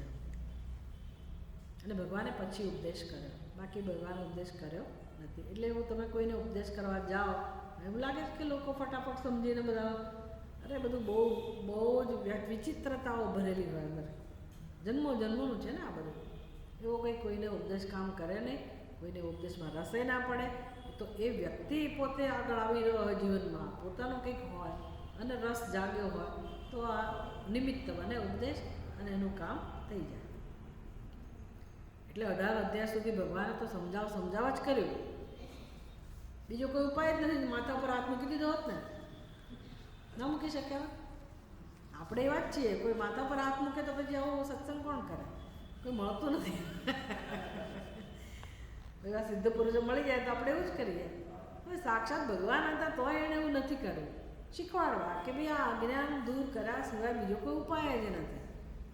અને ભગવાને પછી ઉપદેશ કર્યો, બાકી ભગવાને ઉપદેશ કર્યો નથી. એટલે એવું તમે કોઈને ઉપદેશ કરવા જાઓ, એવું લાગે છે કે લોકો ફટાફટ સમજીને બધા, અરે બધું બહુ જ વિચિત્રતાઓ ભરેલી હોય અંદર. જન્મોનું છે ને આ બધું. એવો કંઈ કોઈને ઉપદેશ કામ કરે નહીં, કોઈને ઉપદેશમાં રસે ના પડે. તો એ વ્યક્તિ પોતે આગળ આવી રહ્યો હોય જીવનમાં, પોતાનું કંઈક હોય અને રસ જાગ્યો હોય, તો આ નિમિત્ત બને ઉપદેશ અને એનું કામ થઈ જાય. એટલે 18 અધ્યાય સુધી ભગવાને તો સમજાવ જ કર્યું. બીજો કોઈ ઉપાય જ નથી. માથા પર હાથ મૂકી દીધો હોત ને, ના મૂકી શકે. આપણે એવા જ છીએ, કોઈ માથા પર હાથ મૂકે તો પછી આવો સત્સંગ કોણ કરે? કોઈ મળતું નથી. એવા સિદ્ધ પુરુષો મળી જાય તો આપણે એવું જ કરીએ. હવે સાક્ષાત ભગવાન હતા તોય એણે એવું નથી કર્યું. શીખવાડવા કે ભાઈ આ અજ્ઞાન દૂર કર્યા સિવાય બીજો કોઈ ઉપાય જ નથી.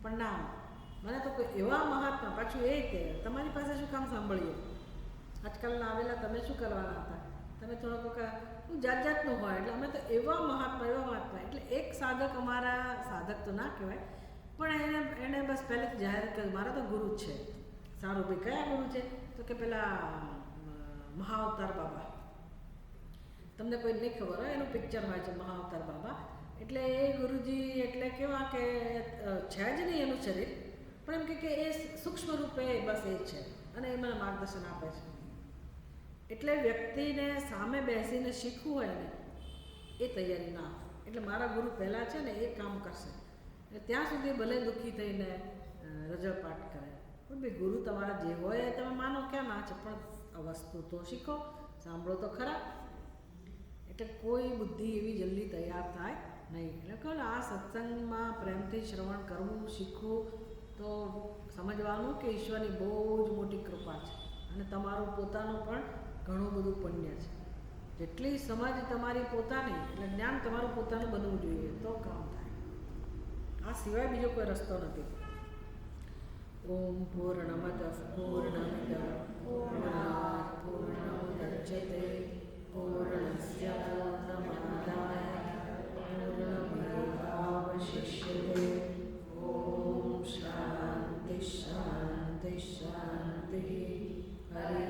પણ ના, મને તો કોઈ એવા મહાત્મા, પાછું એ કે તમારી પાસે શું કામ સાંભળીએ? આજકાલના આવેલા તમે શું કરવાના હતા? તમે થોડોક જાતનું હોય. એટલે અમે તો એવા મહાત્મા. એટલે એક સાધક, અમારા સાધક તો ના કહેવાય, પણ એને બસ પહેલેથી જાહેર કર્યું મારા તો ગુરુ જ છે. સારું ભાઈ, કયા ગુરુ છે? તો કે પેલા મહાઅવતાર બાબા. તમને કોઈ નહીં ખબર હોય, એનું પિક્ચર હોય છે મહાઅવતાર બાબા. એટલે એ ગુરુજી એટલે કેવા કે છે જ નહીં એનું શરીર, પણ એમ કે એ સૂક્ષ્મ રૂપે બસ એ છે અને એ મને માર્ગદર્શન આપે છે. એટલે વ્યક્તિને સામે બેસીને શીખવું હોય ને એ તૈયારી ના. એટલે મારા ગુરુ પહેલાં છે ને એ કામ કરશે. એટલે ત્યાં સુધી ભલે દુઃખી થઈને રજળપાટ કરે, પણ ભાઈ ગુરુ તમારા જે હોય એ તમે માનો ક્યાં ના છે, પણ આ વસ્તુ તો શીખો, સાંભળો તો ખરા. એટલે કોઈ બુદ્ધિ એવી જલ્દી તૈયાર થાય નહીં. એટલે કહો ને આ સત્સંગમાં પ્રેમથી શ્રવણ કરવું, શીખવું, તો સમજવાનું કે ઈશ્વરની બહુ જ મોટી કૃપા છે અને તમારું પોતાનું પણ ઘણું બધું પુણ્ય છે. જેટલી સમજ તમારી પોતાની, એટલે જ્ઞાન તમારું પોતાનું બનવું જોઈએ તો કામ થાય. આ સિવાય બીજો કોઈ રસ્તો નથી. ઓમ પૂર્ણમદ પૂર્ણમિદ પૂર્ણાત પૂર્ણમુદચ્યતે પૂર્ણસ્ય પૂર્ણમાદાય પૂર્ણમેવાવશિષ્યતે. ઓમ શાંતિ શાંતિ શાંતિ. હરિ